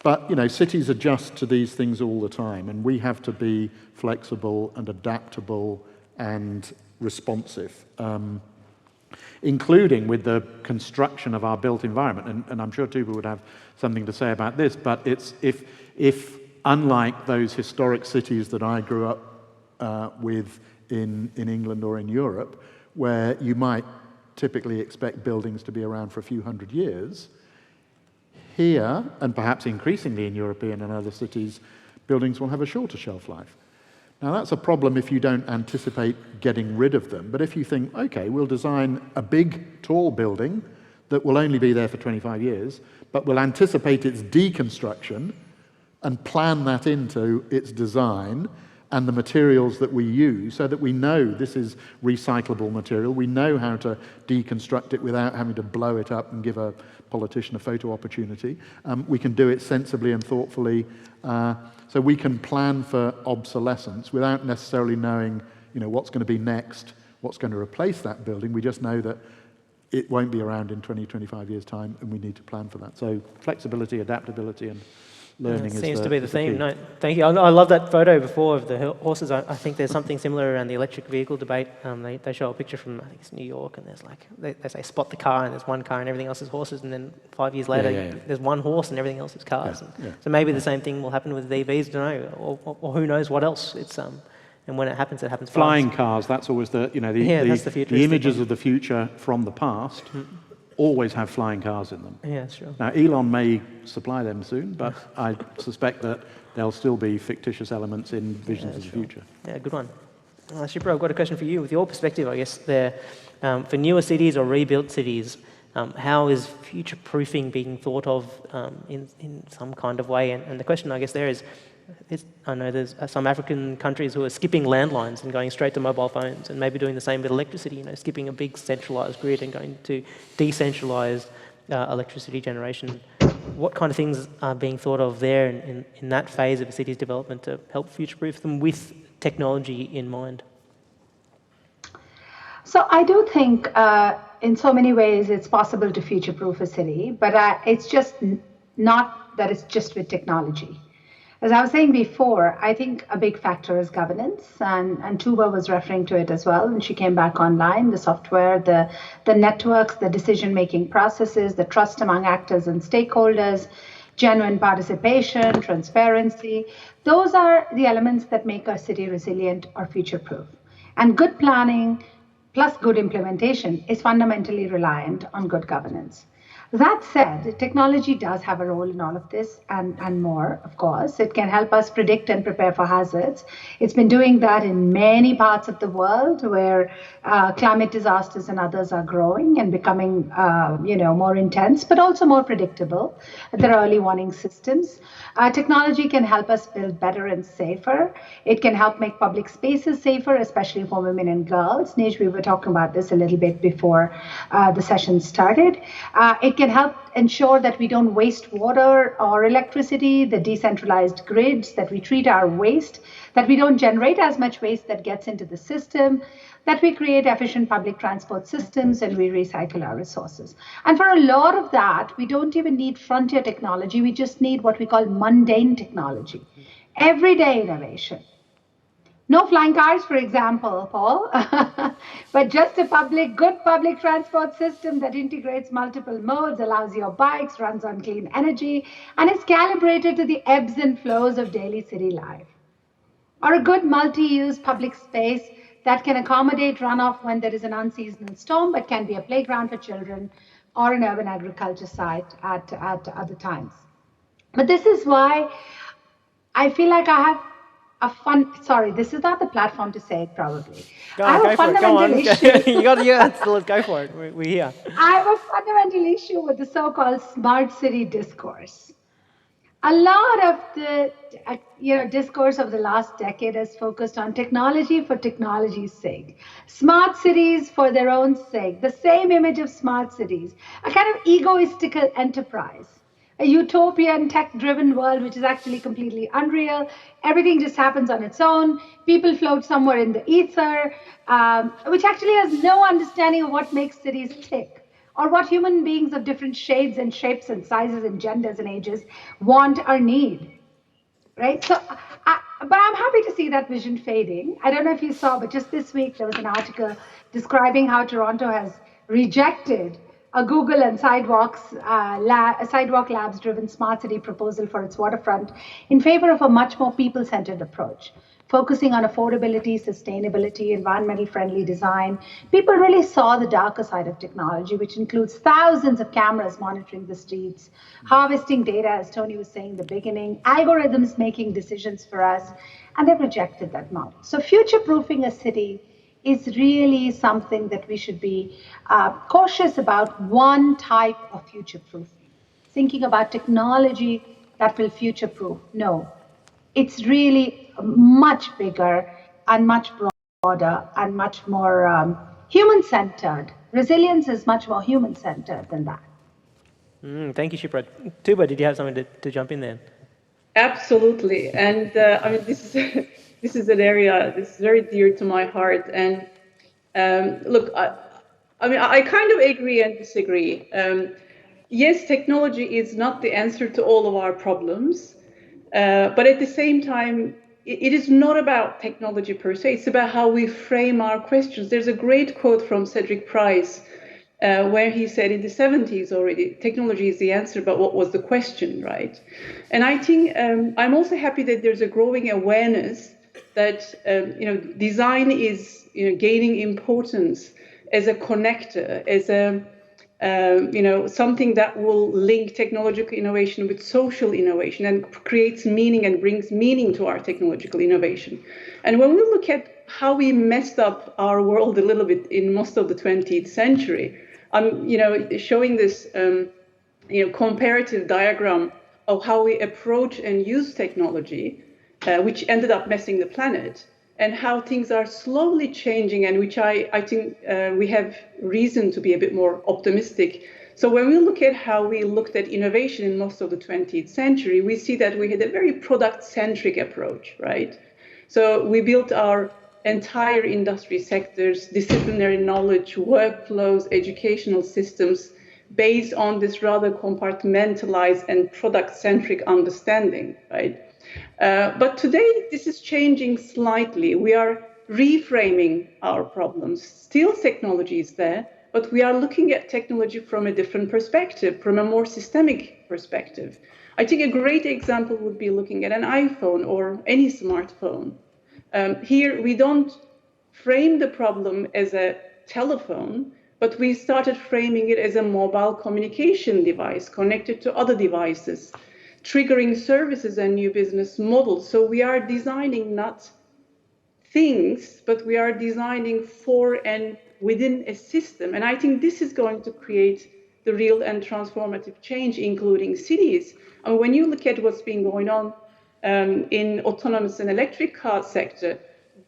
But, cities adjust to these things all the time, and we have to be flexible and adaptable and responsive, including with the construction of our built environment. And I'm sure Tuba would have something to say about this, but it's if unlike those historic cities that I grew up with in England or in Europe, where you might typically expect buildings to be around for a few hundred years, here, and perhaps increasingly in European and other cities, buildings will have a shorter shelf life. Now that's a problem if you don't anticipate getting rid of them, but if you think, okay, we'll design a big, tall building that will only be there for 25 years, but we'll anticipate its deconstruction and plan that into its design and the materials that we use, so that we know this is recyclable material, we know how to deconstruct it without having to blow it up and give a politician a photo opportunity. We can do it sensibly and thoughtfully, so we can plan for obsolescence without necessarily knowing, what's going to be next, what's going to replace that building. We just know that it won't be around in 20, 25 years' time, and we need to plan for that. So flexibility, adaptability, and learning It is seems the, to be the is the theme. key. No, thank you. I love that photo before of the horses. I think there's something similar around the electric vehicle debate. They show a picture from, I think it's New York, and there's like, they say spot the car, and there's one car and everything else is horses, and then 5 years later, there's one horse and everything else is cars. So maybe the same thing will happen with EVs, I don't know, or who knows what else. And when it happens Flying fast. cars, that's always the, that's the futuristic images one. of the future from the past always have flying cars in them. Yeah, sure. Now, Elon may supply them soon, but I suspect that there'll still be fictitious elements in visions of the future. Yeah, good one. Shipra, I've got a question for you. With your perspective, I guess, for newer cities or rebuilt cities, how is future-proofing being thought of in some kind of way? And the question, I guess, there is, I know there's some African countries who are skipping landlines and going straight to mobile phones, and maybe doing the same with electricity, skipping a big centralised grid and going to decentralised electricity generation. What kind of things are being thought of there in that phase of a city's development to help future-proof them with technology in mind? So I do think in so many ways it's possible to future-proof a city, but it's just not that it's just with technology. As I was saying before, I think a big factor is governance, and Tuba was referring to it as well when she came back online, the software, the networks, the decision-making processes, the trust among actors and stakeholders, genuine participation, transparency. Those are the elements that make our city resilient or future-proof. And good planning plus good implementation is fundamentally reliant on good governance. That said, technology does have a role in all of this and more, of course. It can help us predict and prepare for hazards. It's been doing that in many parts of the world where climate disasters and others are growing and becoming more intense, but also more predictable. There are early warning systems. Technology can help us build better and safer. It can help make public spaces safer, especially for women and girls. Neej, we were talking about this a little bit before the session started. It can help ensure that we don't waste water or electricity, the decentralized grids, that we treat our waste, that we don't generate as much waste that gets into the system, that we create efficient public transport systems, and we recycle our resources. And for a lot of that, we don't even need frontier technology. We just need what we call mundane technology, everyday innovation. No flying cars, for example, Paul, but just a good public transport system that integrates multiple modes, allows your bikes, runs on clean energy, and is calibrated to the ebbs and flows of daily city life. Or a good multi-use public space that can accommodate runoff when there is an unseasonal storm, but can be a playground for children or an urban agriculture site at other times. But this is why I feel like I have this is not the platform to say it probably. I have a fundamental issue. Go for it. We're here. I have a fundamental issue with the so-called smart city discourse. A lot of the discourse of the last decade has focused on technology for technology's sake, smart cities for their own sake, the same image of smart cities, a kind of egoistical enterprise. A utopian tech-driven world, which is actually completely unreal. Everything just happens on its own. People float somewhere in the ether, which actually has no understanding of what makes cities tick, or what human beings of different shades and shapes and sizes and genders and ages want or need, right? So, but I'm happy to see that vision fading. I don't know if you saw, but just this week there was an article describing how Toronto has rejected a Google and Sidewalk Labs-driven smart city proposal for its waterfront in favor of a much more people-centered approach, focusing on affordability, sustainability, environmental-friendly design. People really saw the darker side of technology, which includes thousands of cameras monitoring the streets, harvesting data, as Tony was saying in the beginning, algorithms making decisions for us, and they've rejected that model. So future-proofing a city is really something that we should be cautious about, one type of future-proofing. Thinking about technology that will future-proof. No, it's really much bigger and much broader and much more human-centered. Resilience is much more human-centered than that. Thank you, Shipra. Tuba, did you have something to jump in there? Absolutely. And I mean, this is an area that's very dear to my heart. And look, I kind of agree and disagree. Yes, technology is not the answer to all of our problems, But at the same time, it is not about technology per se. It's about how we frame our questions. There's a great quote from Cedric Price where he said in the 70s already, technology is the answer, but what was the question, right? And I think I'm also happy that there's a growing awareness that design is gaining importance as a connector, as a something that will link technological innovation with social innovation and creates meaning and brings meaning to our technological innovation. And when we look at how we messed up our world a little bit in most of the 20th century, I'm showing this comparative diagram of how we approach and use technology, which ended up messing the planet, and how things are slowly changing, and which I think we have reason to be a bit more optimistic. So when we look at how we looked at innovation in most of the 20th century, we see that we had a very product-centric approach, right? So we built our entire industry sectors, disciplinary knowledge, workflows, educational systems based on this rather compartmentalized and product-centric understanding, right? But today, this is changing slightly. We are reframing our problems. Still, technology is there, but we are looking at technology from a different perspective, from a more systemic perspective. I think a great example would be looking at an iPhone or any smartphone. Here, we don't frame the problem as a telephone, but we started framing it as a mobile communication device connected to other devices, triggering services and new business models. So we are designing not things, but we are designing for and within a system. And I think this is going to create the real and transformative change, including cities. And when you look at what's been going on in autonomous and electric car sector,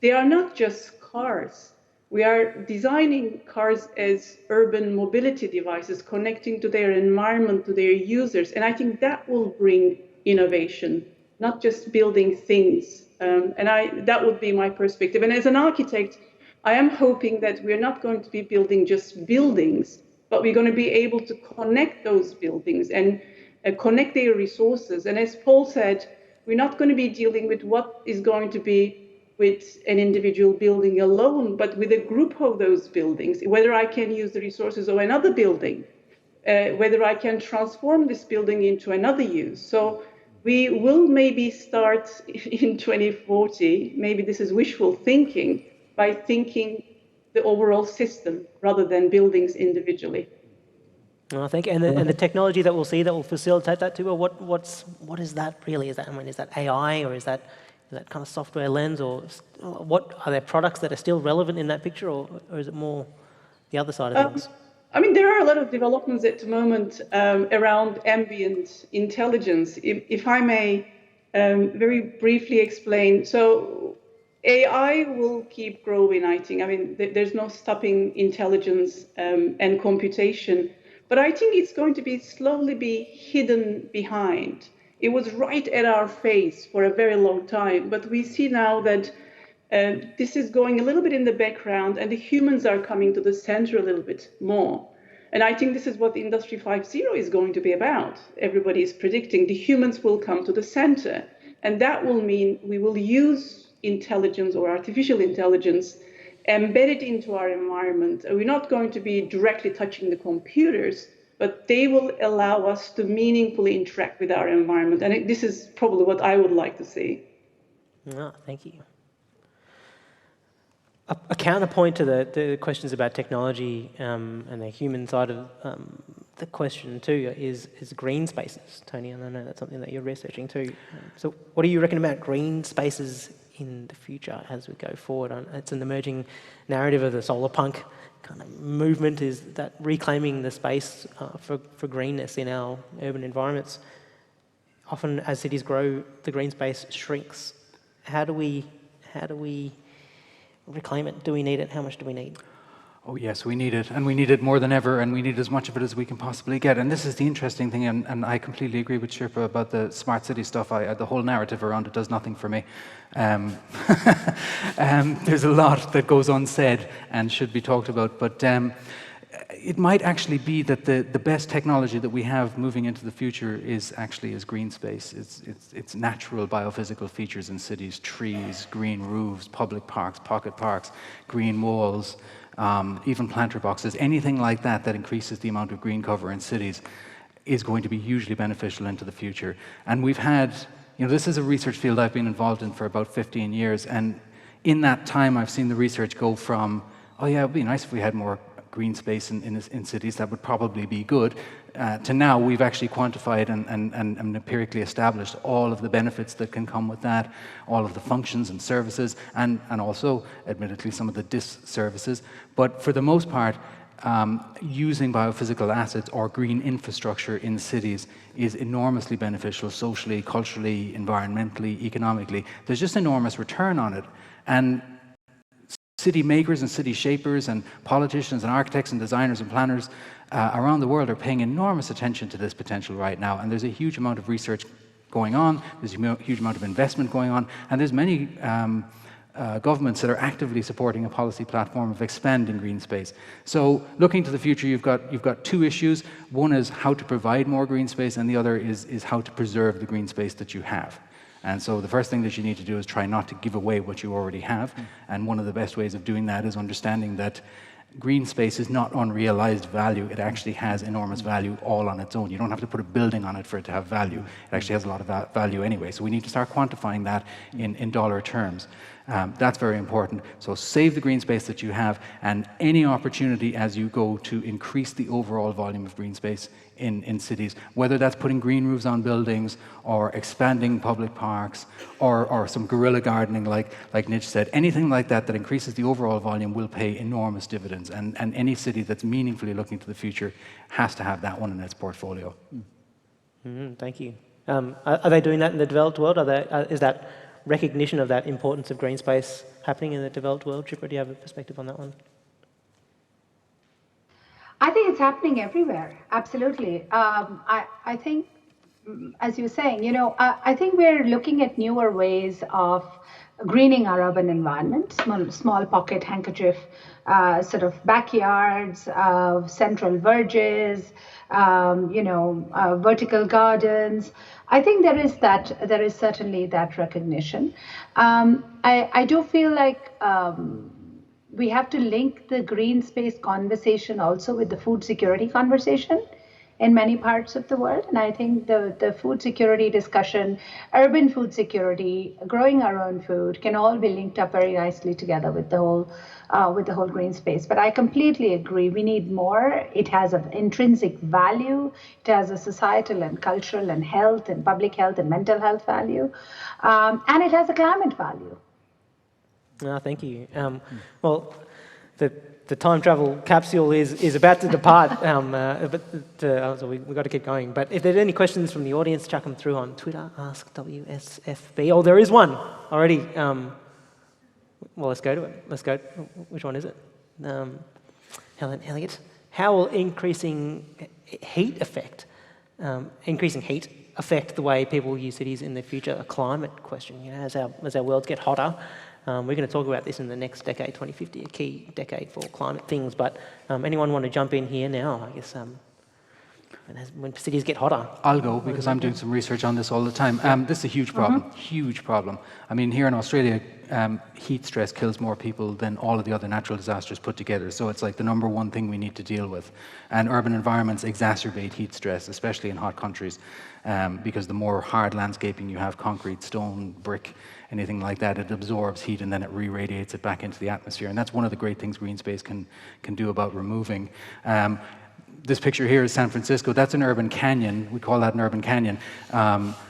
they are not just cars. We are designing cars as urban mobility devices, connecting to their environment, to their users. And I think that will bring innovation, not just building things. That would be my perspective. And as an architect, I am hoping that we're not going to be building just buildings, but we're going to be able to connect those buildings and connect their resources. And as Paul said, we're not going to be dealing with what is going to be with an individual building alone, but with a group of those buildings, whether I can use the resources of another building, whether I can transform this building into another use. So we will maybe start in 2040, maybe this is wishful thinking, by thinking the overall system rather than buildings individually. Well, thank you. And the technology that we'll see that will facilitate that too, or what is that really? Is that AI, or is that kind of software lens, or what are there products that are still relevant in that picture, or is it more the other side of things? I mean, there are a lot of developments at the moment around ambient intelligence. If I may very briefly explain, so AI will keep growing, I think. I mean, there's no stopping intelligence and computation, but I think it's going to slowly be hidden behind. It was right at our face for a very long time, but we see now that this is going a little bit in the background, and the humans are coming to the center a little bit more. And I think this is what Industry 5.0 is going to be about. Everybody is predicting the humans will come to the center, and that will mean we will use intelligence or artificial intelligence embedded into our environment. We're not going to be directly touching the computers, but they will allow us to meaningfully interact with our environment. And this is probably what I would like to see. Oh, thank you. A counterpoint to the questions about technology and the human side of the question too is green spaces, Tony, and I know that's something that you're researching too. So what do you reckon about green spaces in the future as we go forward? It's an emerging narrative of the solar punk kind of movement, is that reclaiming the space for greenness in our urban environments. Often as cities grow, the green space shrinks. How do we reclaim it? Do we need it? How much do we need? Oh yes, we need it, and we need it more than ever, and we need as much of it as we can possibly get. And this is the interesting thing, and I completely agree with Shirpa about the smart city stuff. The whole narrative around it does nothing for me. There's a lot that goes unsaid and should be talked about, but it might actually be that the best technology that we have moving into the future is green space. It's natural biophysical features in cities, trees, green roofs, public parks, pocket parks, green walls, even planter boxes, anything like that that increases the amount of green cover in cities is going to be hugely beneficial into the future. And we've had, this is a research field I've been involved in for about 15 years, and in that time I've seen the research go from, oh yeah, it would be nice if we had more green space in cities, that would probably be good, to now we've actually quantified and empirically established all of the benefits that can come with that, all of the functions and services, and also, admittedly, some of the disservices. But for the most part, using biophysical assets or green infrastructure in cities is enormously beneficial socially, culturally, environmentally, economically. There's just enormous return on it. And city makers and city shapers and politicians and architects and designers and planners around the world are paying enormous attention to this potential right now. And there's a huge amount of research going on, there's a huge amount of investment going on, and there's many governments that are actively supporting a policy platform of expanding green space. So looking to the future, you've got two issues. One is how to provide more green space, and the other is how to preserve the green space that you have. And so the first thing that you need to do is try not to give away what you already have. And one of the best ways of doing that is understanding that green space is not unrealized value. It actually has enormous value all on its own. You don't have to put a building on it for it to have value. It actually has a lot of value anyway. So we need to start quantifying that in dollar terms. That's very important. So save the green space that you have, and any opportunity as you go to increase the overall volume of green space in cities, whether that's putting green roofs on buildings or expanding public parks or some guerrilla gardening like Nitch said, anything like that that increases the overall volume will pay enormous dividends, and any city that's meaningfully looking to the future has to have that one in its portfolio. Thank you. Are they doing that in the developed world? Is that recognition of that importance of green space happening in the developed world? Chipra, do you have a perspective on that one? I think it's happening everywhere. Absolutely. I think, as you were saying, I think we're looking at newer ways of greening our urban environment, small pocket handkerchief, sort of backyards, central verges, vertical gardens. I think there is certainly that recognition. I do feel like we have to link the green space conversation also with the food security conversation in many parts of the world. And I think the food security discussion, urban food security, growing our own food can all be linked up very nicely together with the whole green space. But I completely agree. We need more. It has an intrinsic value. It has a societal and cultural and health and public health and mental health value. And it has a climate value. Thank you. Well, the time travel capsule is about to depart, so we've got to keep going. But if there's any questions from the audience, chuck them through on Twitter, Ask WSFB. Oh, there is one already. Well, let's go to it. Let's go. Which one is it? Helen Elliott. How will increasing heat affect the way people use cities in the future? A climate question. As our worlds get hotter. We're going to talk about this in the next decade, 2050, a key decade for climate things. But anyone want to jump in here now? I guess when cities get hotter. I'll go because I'm doing some research on this all the time. This is a huge problem, huge problem. I mean, here in Australia, heat stress kills more people than all of the other natural disasters put together. So it's like the number one thing we need to deal with. And urban environments exacerbate heat stress, especially in hot countries, because the more hard landscaping you have, concrete, stone, brick, anything like that, it absorbs heat and then it re-radiates it back into the atmosphere. And that's one of the great things green space can do about removing. This picture here is San Francisco. That's an urban canyon. We call that an urban canyon.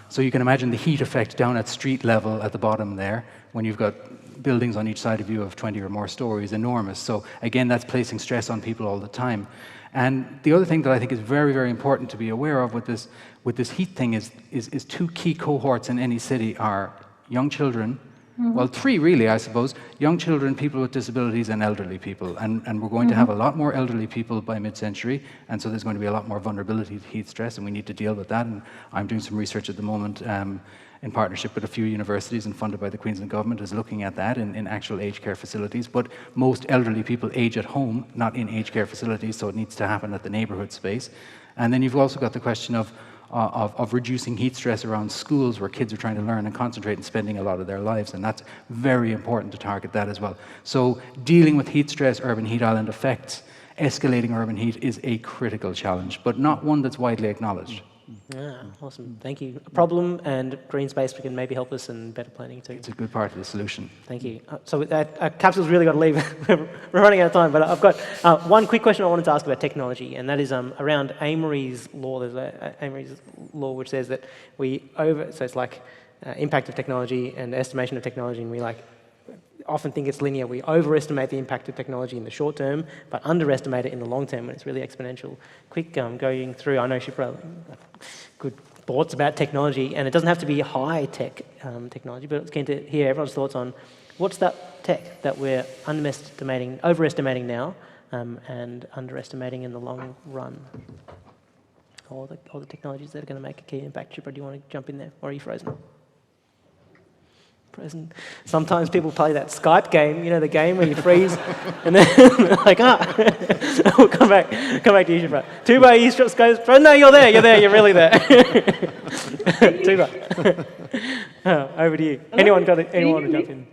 So you can imagine the heat effect down at street level at the bottom there, when you've got buildings on each side of you of 20 or more stories, enormous. So again, that's placing stress on people all the time. And the other thing that I think is very, very important to be aware of with this heat thing is two key cohorts in any city are young children Well, 3 really, I suppose. Young children, people with disabilities, and elderly people. And we're going to have a lot more elderly people by mid-century, and so there's going to be a lot more vulnerability to heat stress, and we need to deal with that. And I'm doing some research at the moment in partnership with a few universities and funded by the Queensland Government, is looking at that in actual aged care facilities. But most elderly people age at home, not in aged care facilities, so it needs to happen at the neighbourhood space. And then you've also got the question of reducing heat stress around schools where kids are trying to learn and concentrate and spending a lot of their lives, and that's very important to target that as well. So dealing with heat stress, urban heat island effects, escalating urban heat is a critical challenge, but not one that's widely acknowledged. Yeah, awesome. Thank you. A problem and green space can maybe help us in better planning too. It's a good part of the solution. Thank you. So with that, Capsule's really got to leave. We're running out of time, but I've got one quick question I wanted to ask about technology, and that is around Amory's law. There's Amory's law which says that so it's like impact of technology and estimation of technology, and we often think it's linear. We overestimate the impact of technology in the short term, but underestimate it in the long term when it's really exponential. Quick going through, I know Shipra, good thoughts about technology, and it doesn't have to be high-tech technology, but it's keen to hear everyone's thoughts on what's that tech that we're overestimating now and underestimating in the long run. All the technologies that are going to make a key impact. Shipra, do you want to jump in there, or are you frozen? Present. Sometimes people play that Skype game, the game where you freeze, and then we'll come back to you, Shipra. Tuba, East goes, no, you're really there. Tuba. Over to you. Anyone want to jump in?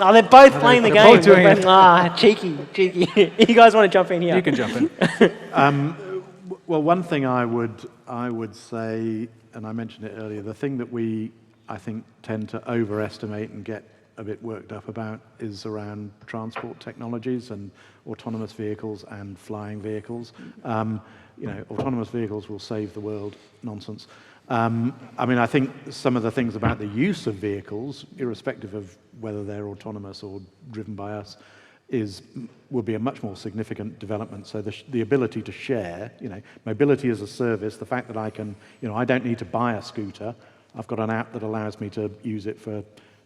Oh, they're both playing the game. Both doing it. Cheeky. You guys want to jump in here? You can jump in. Well, one thing I would say, and I mentioned it earlier, the thing that we, I think, tend to overestimate and get a bit worked up about is around transport technologies and autonomous vehicles and flying vehicles. Autonomous vehicles will save the world. Nonsense. I think some of the things about the use of vehicles, irrespective of whether they're autonomous or driven by us, will be a much more significant development. So the ability to share, mobility as a service, the fact that I can, I don't need to buy a scooter. I've got an app that allows me to use it for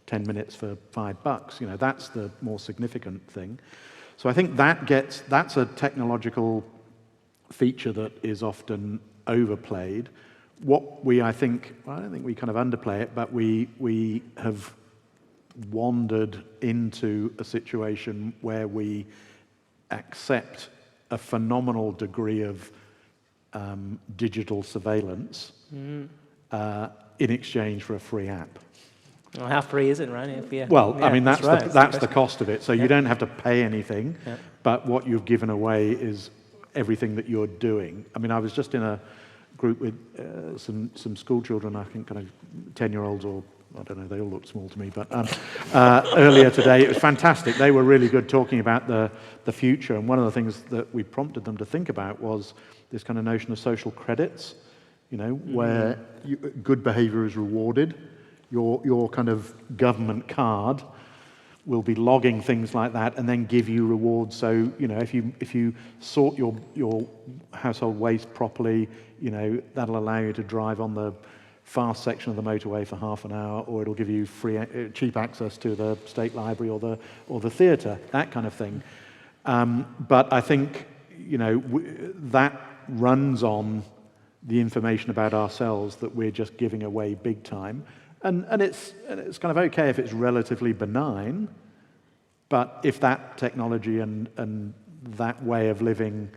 10 minutes for $5. That's the more significant thing. So I think that's a technological feature that is often overplayed. I don't think we kind of underplay it, but we have wandered into a situation where we accept a phenomenal degree of digital surveillance in exchange for a free app. Well, how free is it, right? That's the cost of it. So you don't have to pay anything, but what you've given away is everything that you're doing. I was just in a group with some school children, I think kind of 10-year-olds or I don't know, they all looked small to me, but earlier today, it was fantastic. They were really good talking about the future, and one of the things that we prompted them to think about was this kind of notion of social credits, where good behavior is rewarded. Your kind of government card will be logging things like that and then give you rewards. So, if you sort your household waste properly, that'll allow you to drive on the fast section of the motorway for half an hour, or it'll give you cheap access to the state library or the theatre, that kind of thing. But I think that runs on the information about ourselves that we're just giving away big time, and it's kind of okay if it's relatively benign, but if that technology and that way of living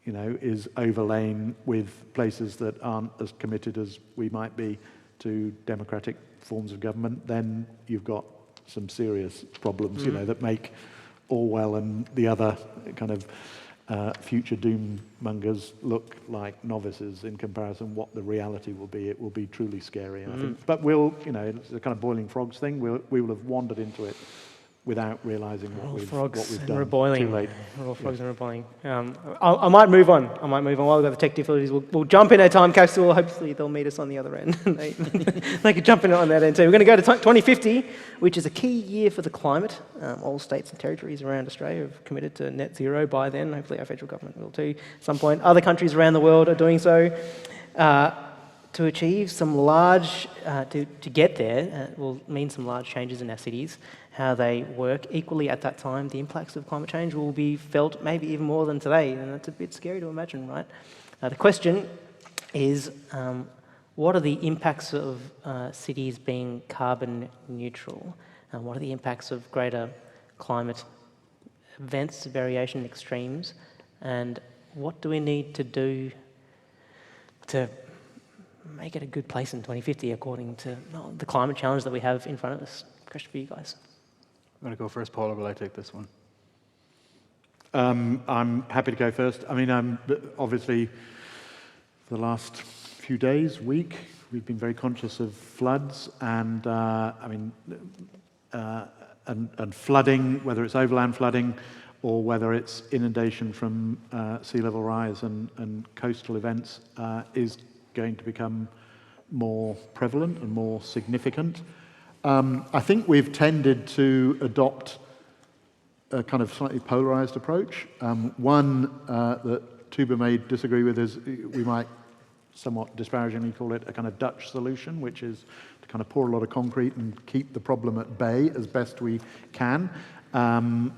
is overlain with places that aren't as committed as we might be to democratic forms of government, then you've got some serious problems, that make Orwell and the other kind of future doom mongers look like novices in comparison what the reality will be. It will be truly scary, I think. But it's a kind of boiling frogs thing. We will have wandered into it without realising what we've done. Too late. Frogs and reboiling. I might move on. While we've got the tech difficulties, we'll jump in a time capsule. Hopefully they'll meet us on the other end. they could jump in on that end too. We're going to go to 2050, which is a key year for the climate. All states and territories around Australia have committed to net zero by then. Hopefully our federal government will too at some point. Other countries around the world are doing so. to achieve some large, to get there, will mean some large changes in our cities, how they work. Equally at that time, the impacts of climate change will be felt maybe even more than today, and that's a bit scary to imagine, right? The question is, what are the impacts of cities being carbon neutral? And what are the impacts of greater climate events, variation, extremes? And what do we need to do to make it a good place in 2050 according to the climate challenge that we have in front of us? Question for you guys. I'm going to go first, Paul, or will I take this one? I'm happy to go first. I mean, obviously, for the last few days, week, we've been very conscious of floods and, and flooding, whether it's overland flooding or whether it's inundation from sea level rise and coastal events, is going to become more prevalent and more significant. I think we've tended to adopt a kind of slightly polarized approach. One that Tuba may disagree with is we might somewhat disparagingly call it a kind of Dutch solution, which is to kind of pour a lot of concrete and keep the problem at bay as best we can. And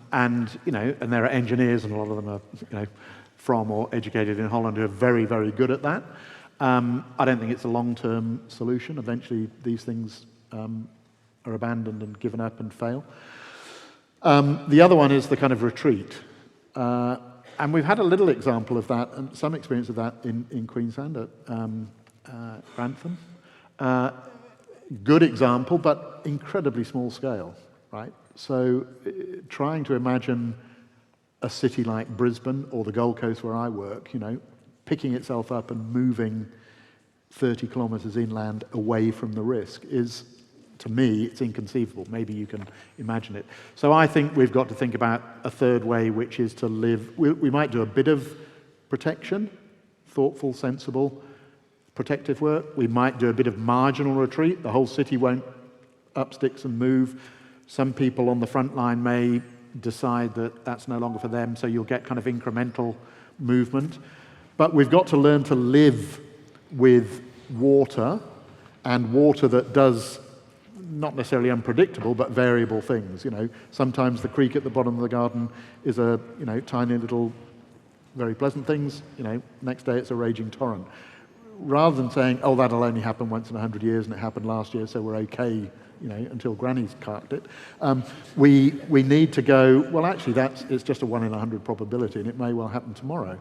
there are engineers, and a lot of them are, from or educated in Holland, who are very, very good at that. I don't think it's a long-term solution. Eventually, these things are abandoned and given up and fail. The other one is the kind of retreat. And we've had a little example of that, and some experience of that in Queensland at Grantham. Good example, but incredibly small scale, right? So trying to imagine a city like Brisbane or the Gold Coast where I work, picking itself up and moving 30 kilometres inland away from the risk is, to me, it's inconceivable. Maybe you can imagine it. So I think we've got to think about a third way, which is to live. We might do a bit of protection, thoughtful, sensible, protective work. We might do a bit of marginal retreat. The whole city won't up sticks and move. Some people on the front line may decide that that's no longer for them, so you'll get kind of incremental movement. But we've got to learn to live with water, and water that does not necessarily unpredictable, but variable things. Sometimes the creek at the bottom of the garden is a tiny little, very pleasant things. Next day it's a raging torrent. Rather than saying, oh, that'll only happen once in 100 years, and it happened last year, so we're okay, until Granny's carked it. We need to go, well, actually, it's just a 1 in 100 probability, and it may well happen tomorrow.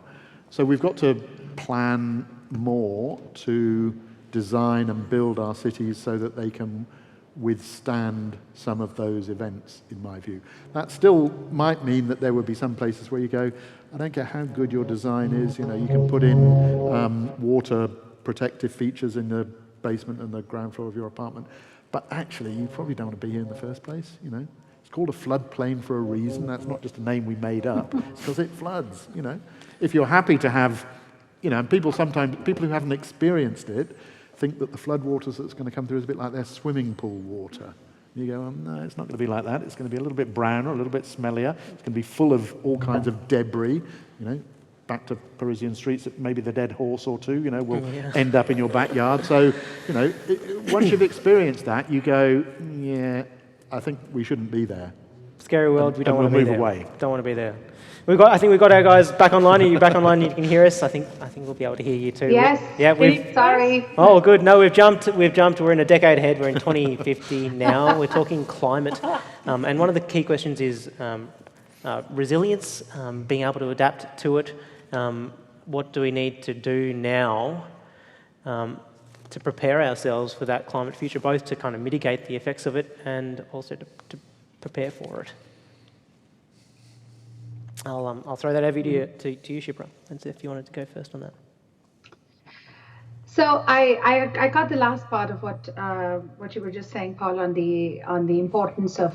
So we've got to plan more to design and build our cities so that they can withstand some of those events, in my view. That still might mean that there would be some places where you go, I don't care how good your design is, you can put in water protective features in the basement and the ground floor of your apartment, but actually you probably don't want to be here in the first place, It's called a floodplain for a reason. That's not just a name we made up, it's because it floods, If you're happy to have, and people who haven't experienced it, think that the flood waters that's going to come through is a bit like their swimming pool water. And you go, no, it's not going to be like that. It's going to be a little bit browner, a little bit smellier. It's going to be full of all kinds of debris. Back to Parisian streets, maybe the dead horse or two, will end up in your backyard. So, once you've experienced that, you go, yeah, I think we shouldn't be there. Scary world, we don't want to be there. Move away. Don't want to be there. I think we've got our guys back online. Are you back online? You can hear us. I think we'll be able to hear you too. Yes. Sorry. Oh, good. No, we've jumped. We're in a decade ahead. We're in 2050 now. We're talking climate, and one of the key questions is resilience, being able to adapt to it. What do we need to do now to prepare ourselves for that climate future, both to kind of mitigate the effects of it and also to prepare for it? I'll throw that over to you, Shipra, and see if you wanted to go first on that. So I got the last part of what you were just saying, Paul, on the importance of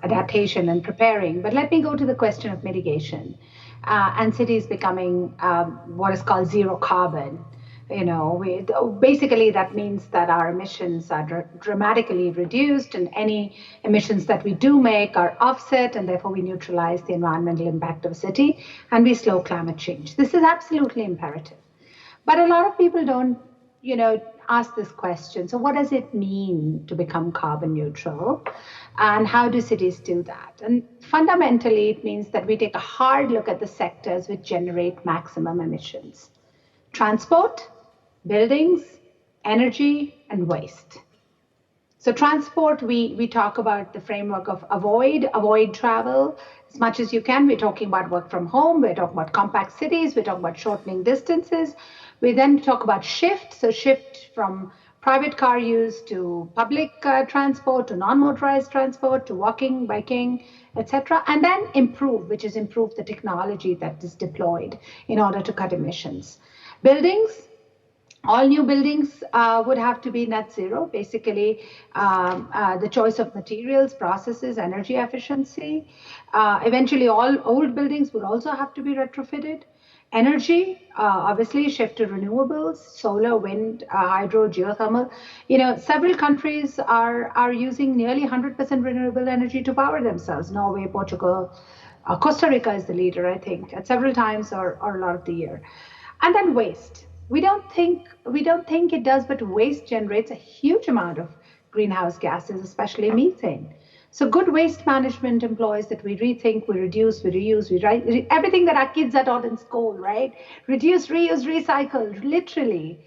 adaptation and preparing. But let me go to the question of mitigation and cities becoming what is called zero carbon. Basically that means that our emissions are dramatically reduced, and any emissions that we do make are offset, and therefore we neutralize the environmental impact of a city, and we slow climate change. This is absolutely imperative. But a lot of people don't ask this question. So what does it mean to become carbon neutral? And how do cities do that? And fundamentally, it means that we take a hard look at the sectors which generate maximum emissions. Transport, buildings, energy, and waste. So transport, we talk about the framework of avoid travel as much as you can. We're talking about work from home. We're talking about compact cities. We're talking about shortening distances. We then talk about shift. So shift from private car use to public transport, to non-motorized transport, to walking, biking, etc. And then improve, which is improve the technology that is deployed in order to cut emissions. Buildings, all new buildings would have to be net zero. Basically, the choice of materials, processes, energy efficiency. Eventually, all old buildings would also have to be retrofitted. Energy, obviously, shift to renewables, solar, wind, hydro, geothermal. Several countries are using nearly 100% renewable energy to power themselves. Norway, Portugal, Costa Rica is the leader, I think, at several times or a lot of the year. And then waste. We don't think it does, but waste generates a huge amount of greenhouse gases, especially methane. So good waste management employs that we rethink, we reduce, we reuse, we write everything that our kids are taught in school, right? Reduce, reuse, recycle. Literally,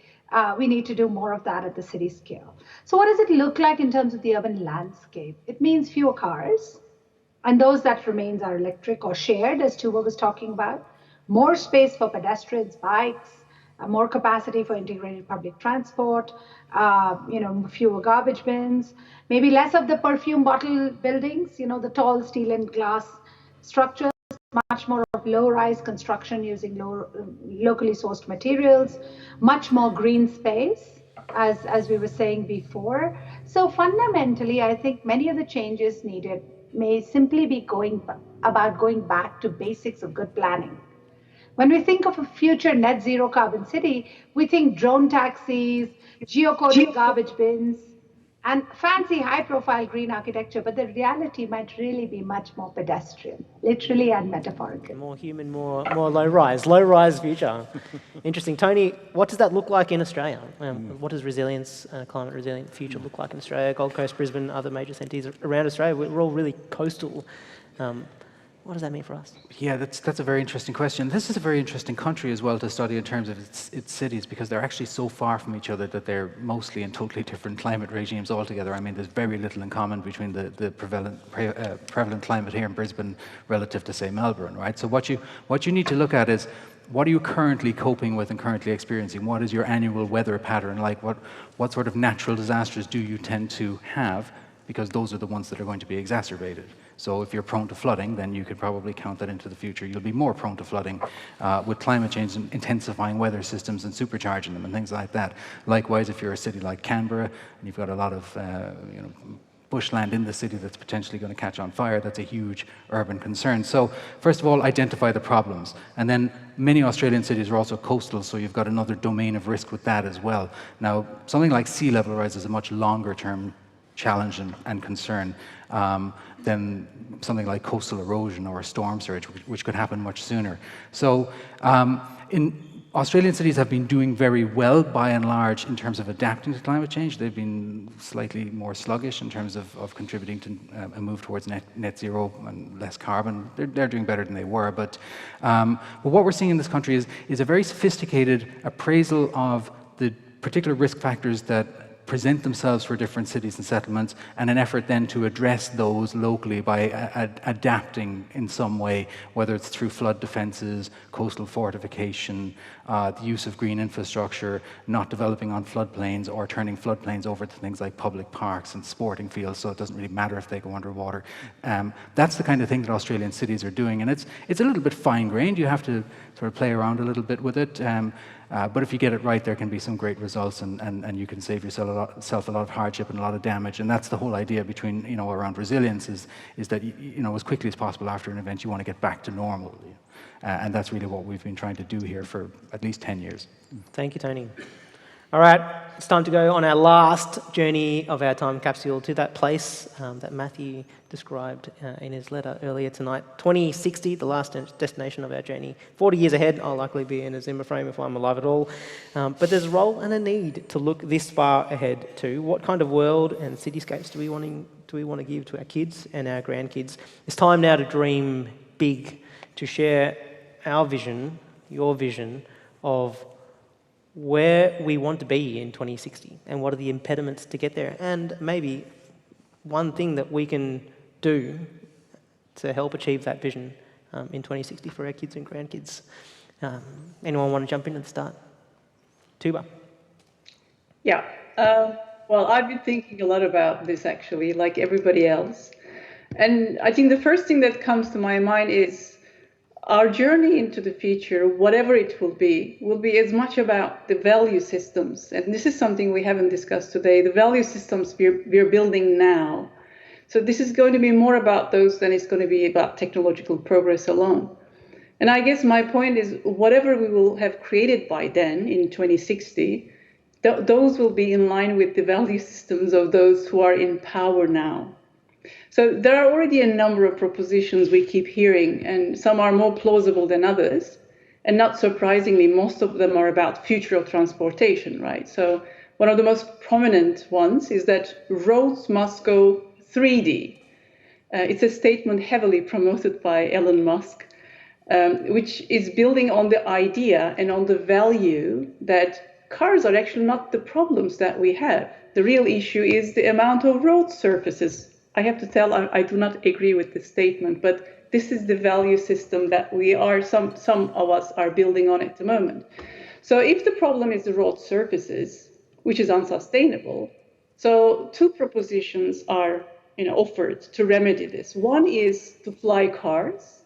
we need to do more of that at the city scale. So what does it look like in terms of the urban landscape? It means fewer cars, and those that remains are electric or shared, as Tuva was talking about. More space for pedestrians, bikes, more capacity for integrated public transport, fewer garbage bins, maybe less of the perfume bottle buildings, the tall steel and glass structures, much more of low-rise construction using locally sourced materials, much more green space, as we were saying before. So fundamentally, I think many of the changes needed may simply be about going back to basics of good planning. When we think of a future net zero carbon city, we think drone taxis, geocoded garbage bins, and fancy high profile green architecture, but the reality might really be much more pedestrian, literally and metaphorically. More human, more low rise future. Interesting. Tony, what does that look like in Australia? What does resilience, climate resilient future look like in Australia? Gold Coast, Brisbane, other major cities around Australia, we're all really coastal. What does that mean for us? Yeah, that's a very interesting question. This is a very interesting country as well to study in terms of its cities, because they're actually so far from each other that they're mostly in totally different climate regimes altogether. I mean, there's very little in common between the prevalent climate here in Brisbane relative to, say, Melbourne, right? So what you need to look at is, what are you currently coping with and currently experiencing? What is your annual weather pattern like? What sort of natural disasters do you tend to have? Because those are the ones that are going to be exacerbated. So if you're prone to flooding, then you could probably count that into the future. You'll be more prone to flooding with climate change and intensifying weather systems and supercharging them and things like that. Likewise, if you're a city like Canberra and you've got a lot of bushland in the city that's potentially going to catch on fire, that's a huge urban concern. So first of all, identify the problems. And then many Australian cities are also coastal, so you've got another domain of risk with that as well. Now, something like sea level rise is a much longer term challenge and concern than something like coastal erosion or a storm surge, which could happen much sooner. So Australian cities have been doing very well by and large in terms of adapting to climate change. They've been slightly more sluggish in terms of contributing to a move towards net zero and less carbon. They're doing better than they were, but what we're seeing in this country is a very sophisticated appraisal of the particular risk factors that present themselves for different cities and settlements, and an effort then to address those locally by adapting in some way, whether it's through flood defences, coastal fortification, the use of green infrastructure, not developing on floodplains or turning floodplains over to things like public parks and sporting fields, so it doesn't really matter if they go underwater. That's the kind of thing that Australian cities are doing, and it's a little bit fine-grained. You have to sort of play around a little bit with it. But if you get it right, there can be some great results, and you can save yourself a lot of hardship and a lot of damage. And that's the whole idea between, around resilience is that, as quickly as possible after an event, you want to get back to normal. And that's really what we've been trying to do here for at least 10 years. Thank you, Tony. All right, it's time to go on our last journey of our time capsule to that place that Matthew described in his letter earlier tonight. 2060, the last destination of our journey. 40 years ahead, I'll likely be in a Zimmer frame if I'm alive at all. But there's a role and a need to look this far ahead too. What kind of world and cityscapes do we want to give to our kids and our grandkids? It's time now to dream big, to share our vision, your vision, of where we want to be in 2060 and what are the impediments to get there, and maybe one thing that we can do to help achieve that vision in 2060 for our kids and grandkids. Anyone want to jump in at the start? Tuba. Yeah. Well, I've been thinking a lot about this actually, like everybody else. And I think the first thing that comes to my mind is our journey into the future, whatever it will be as much about the value systems. And this is something we haven't discussed today, the value systems we're building now. So this is going to be more about those than it's going to be about technological progress alone. And I guess my point is whatever we will have created by then in 2060, those will be in line with the value systems of those who are in power now. So there are already a number of propositions we keep hearing, and some are more plausible than others. And not surprisingly, most of them are about future of transportation, right? So one of the most prominent ones is that roads must go 3D. It's a statement heavily promoted by Elon Musk, which is building on the idea and on the value that cars are actually not the problems that we have. The real issue is the amount of road surfaces. I have to tell, I do not agree with this statement, but this is the value system that some of us are building on at the moment. So if the problem is the road surfaces, which is unsustainable, so two propositions are offered to remedy this. One is to fly cars,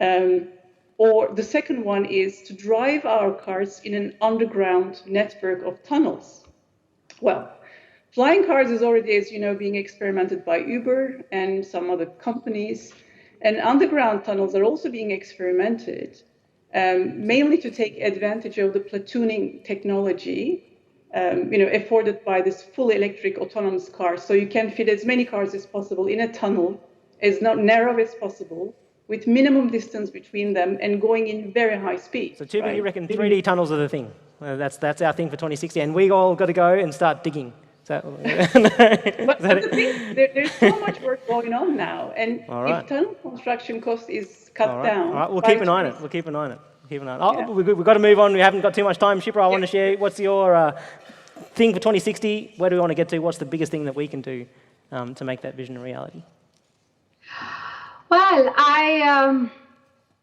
or the second one is to drive our cars in an underground network of tunnels. Well, flying cars is already, as you know, being experimented by Uber and some other companies. And underground tunnels are also being experimented, mainly to take advantage of the platooning technology, afforded by this fully electric autonomous car. So you can fit as many cars as possible in a tunnel, as narrow as possible, with minimum distance between them and going in very high speed. So Tuba, right? You reckon 3D tunnels are the thing? That's our thing for 2060, and we all got to go and start digging. So, but the thing, there's so much work going on now, and if tunnel construction cost is cut down, all right, we'll keep an eye on it. We'll keep an eye on it. Oh, we've got to move on. We haven't got too much time. Shipra, I want to share. What's your thing for 2060? Where do we want to get to? What's the biggest thing that we can do to make that vision a reality? Well,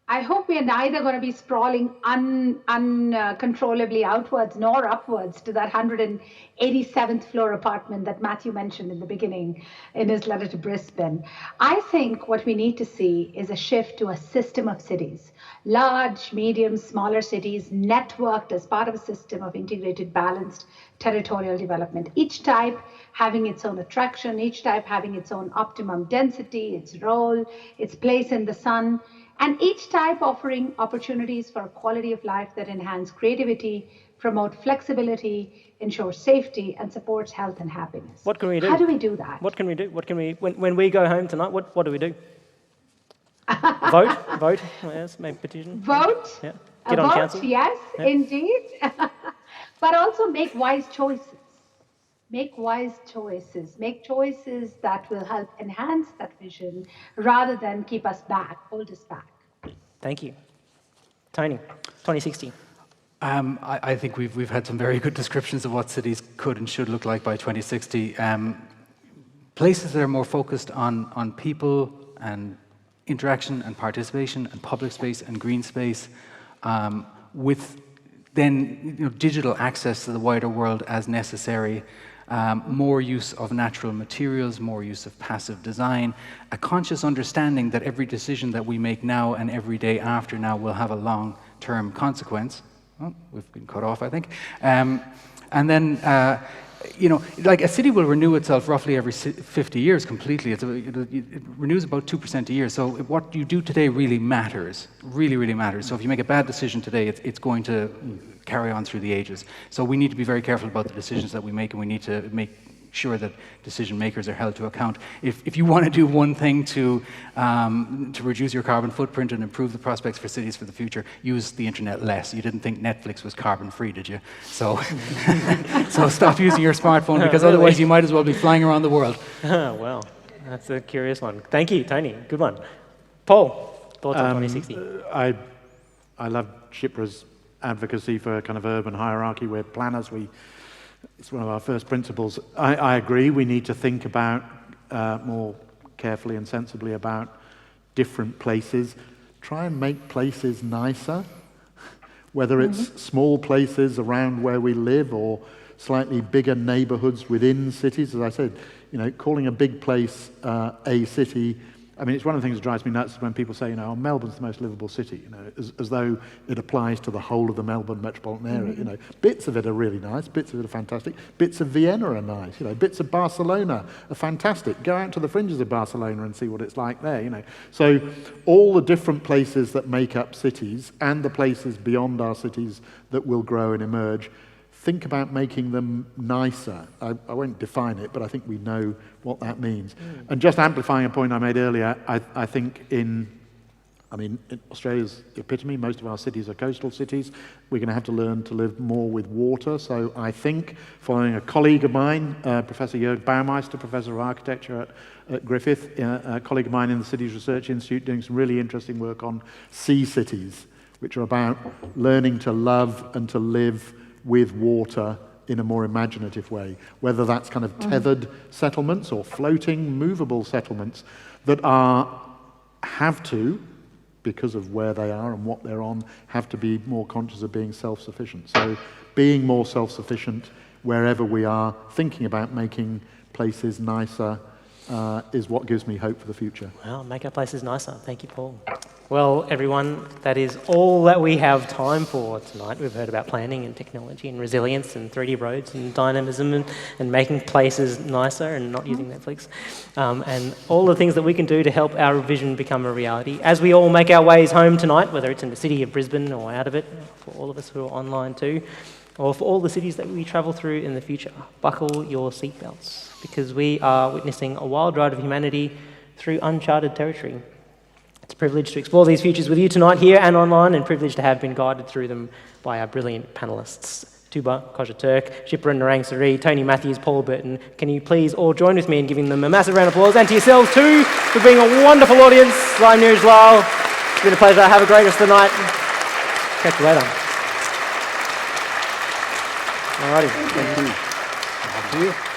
I hope we are neither going to be sprawling uncontrollably outwards nor upwards to that 187th floor apartment that Matthew mentioned in the beginning in his letter to Brisbane. I think what we need to see is a shift to a system of cities, large, medium, smaller cities networked as part of a system of integrated, balanced territorial development. Each type having its own attraction, each type having its own optimum density, its role, its place in the sun, and each type offering opportunities for quality of life that enhance creativity, promote flexibility, ensure safety, and supports health and happiness. What can we do? How do we do that? What can we do? When we go home tonight, what do we do? Vote, yes, make petition. Vote, yeah. Get on vote, council. Yes, yeah. Indeed. But also make wise choices. Make wise choices. Make choices that will help enhance that vision rather than keep us back, hold us back. Thank you. Tony, 2060. I think we've had some very good descriptions of what cities could and should look like by 2060. Places that are more focused on people and interaction and participation and public space and green space, with then digital access to the wider world as necessary. More use of natural materials, more use of passive design, a conscious understanding that every decision that we make now and every day after now will have a long-term consequence. Oh, we've been cut off, I think. And then like a city will renew itself roughly every 50 years completely. It renews about 2% a year. So what you do today really matters, really, really matters. So if you make a bad decision today, it's going to carry on through the ages. So we need to be very careful about the decisions that we make, and we need to make sure that decision makers are held to account. If you want to do one thing to reduce your carbon footprint and improve the prospects for cities for the future, use the internet less. You didn't think Netflix was carbon free, did you? So, so stop using your smartphone, because otherwise you might as well be flying around the world. Well, that's a curious one. Thank you, Tony. Good one. Paul, thoughts on 2060? I love Shipra's advocacy for kind of urban hierarchy. We're planners. It's one of our first principles. I agree, we need to think about more carefully and sensibly about different places. Try and make places nicer, whether it's small places around where we live or slightly bigger neighborhoods within cities. As I said, calling a big place a city, I mean, it's one of the things that drives me nuts when people say, Melbourne's the most livable city, as though it applies to the whole of the Melbourne metropolitan area. Bits of it are really nice, bits of it are fantastic, bits of Vienna are nice, bits of Barcelona are fantastic. Go out to the fringes of Barcelona and see what it's like there, So all the different places that make up cities and the places beyond our cities that will grow and emerge, think about making them nicer. I won't define it, but I think we know what that means. And just amplifying a point I made earlier, I think in Australia's epitome, most of our cities are coastal cities. We're going to have to learn to live more with water. So I think, following a colleague of mine, Professor Jörg Baumeister, Professor of Architecture at Griffith, a colleague of mine in the Cities Research Institute, doing some really interesting work on sea cities, which are about learning to love and to live with water in a more imaginative way, whether that's kind of tethered settlements or floating, movable settlements that have to, because of where they are and what they're on, have to be more conscious of being self-sufficient. So being more self-sufficient wherever we are, thinking about making places nicer, is what gives me hope for the future. Well, make our places nicer. Thank you, Paul. Well, everyone, that is all that we have time for tonight. We've heard about planning and technology and resilience and 3D roads and dynamism and making places nicer and not using Netflix, and all the things that we can do to help our vision become a reality. As we all make our ways home tonight, whether it's in the city of Brisbane or out of it, for all of us who are online too, or for all the cities that we travel through in the future, buckle your seatbelts, because we are witnessing a wild ride of humanity through uncharted territory. It's a privilege to explore these futures with you tonight here and online, and privilege to have been guided through them by our brilliant panellists. Tuba Koja-Turk, Shipra Narang Sari, Tony Matthews, Paul Burton. Can you please all join with me in giving them a massive round of applause, and to yourselves too, for being a wonderful audience. I'm Neeraj Lal. It's been a pleasure. Have a great rest of the night. Catch you later. Alrighty. Thank you.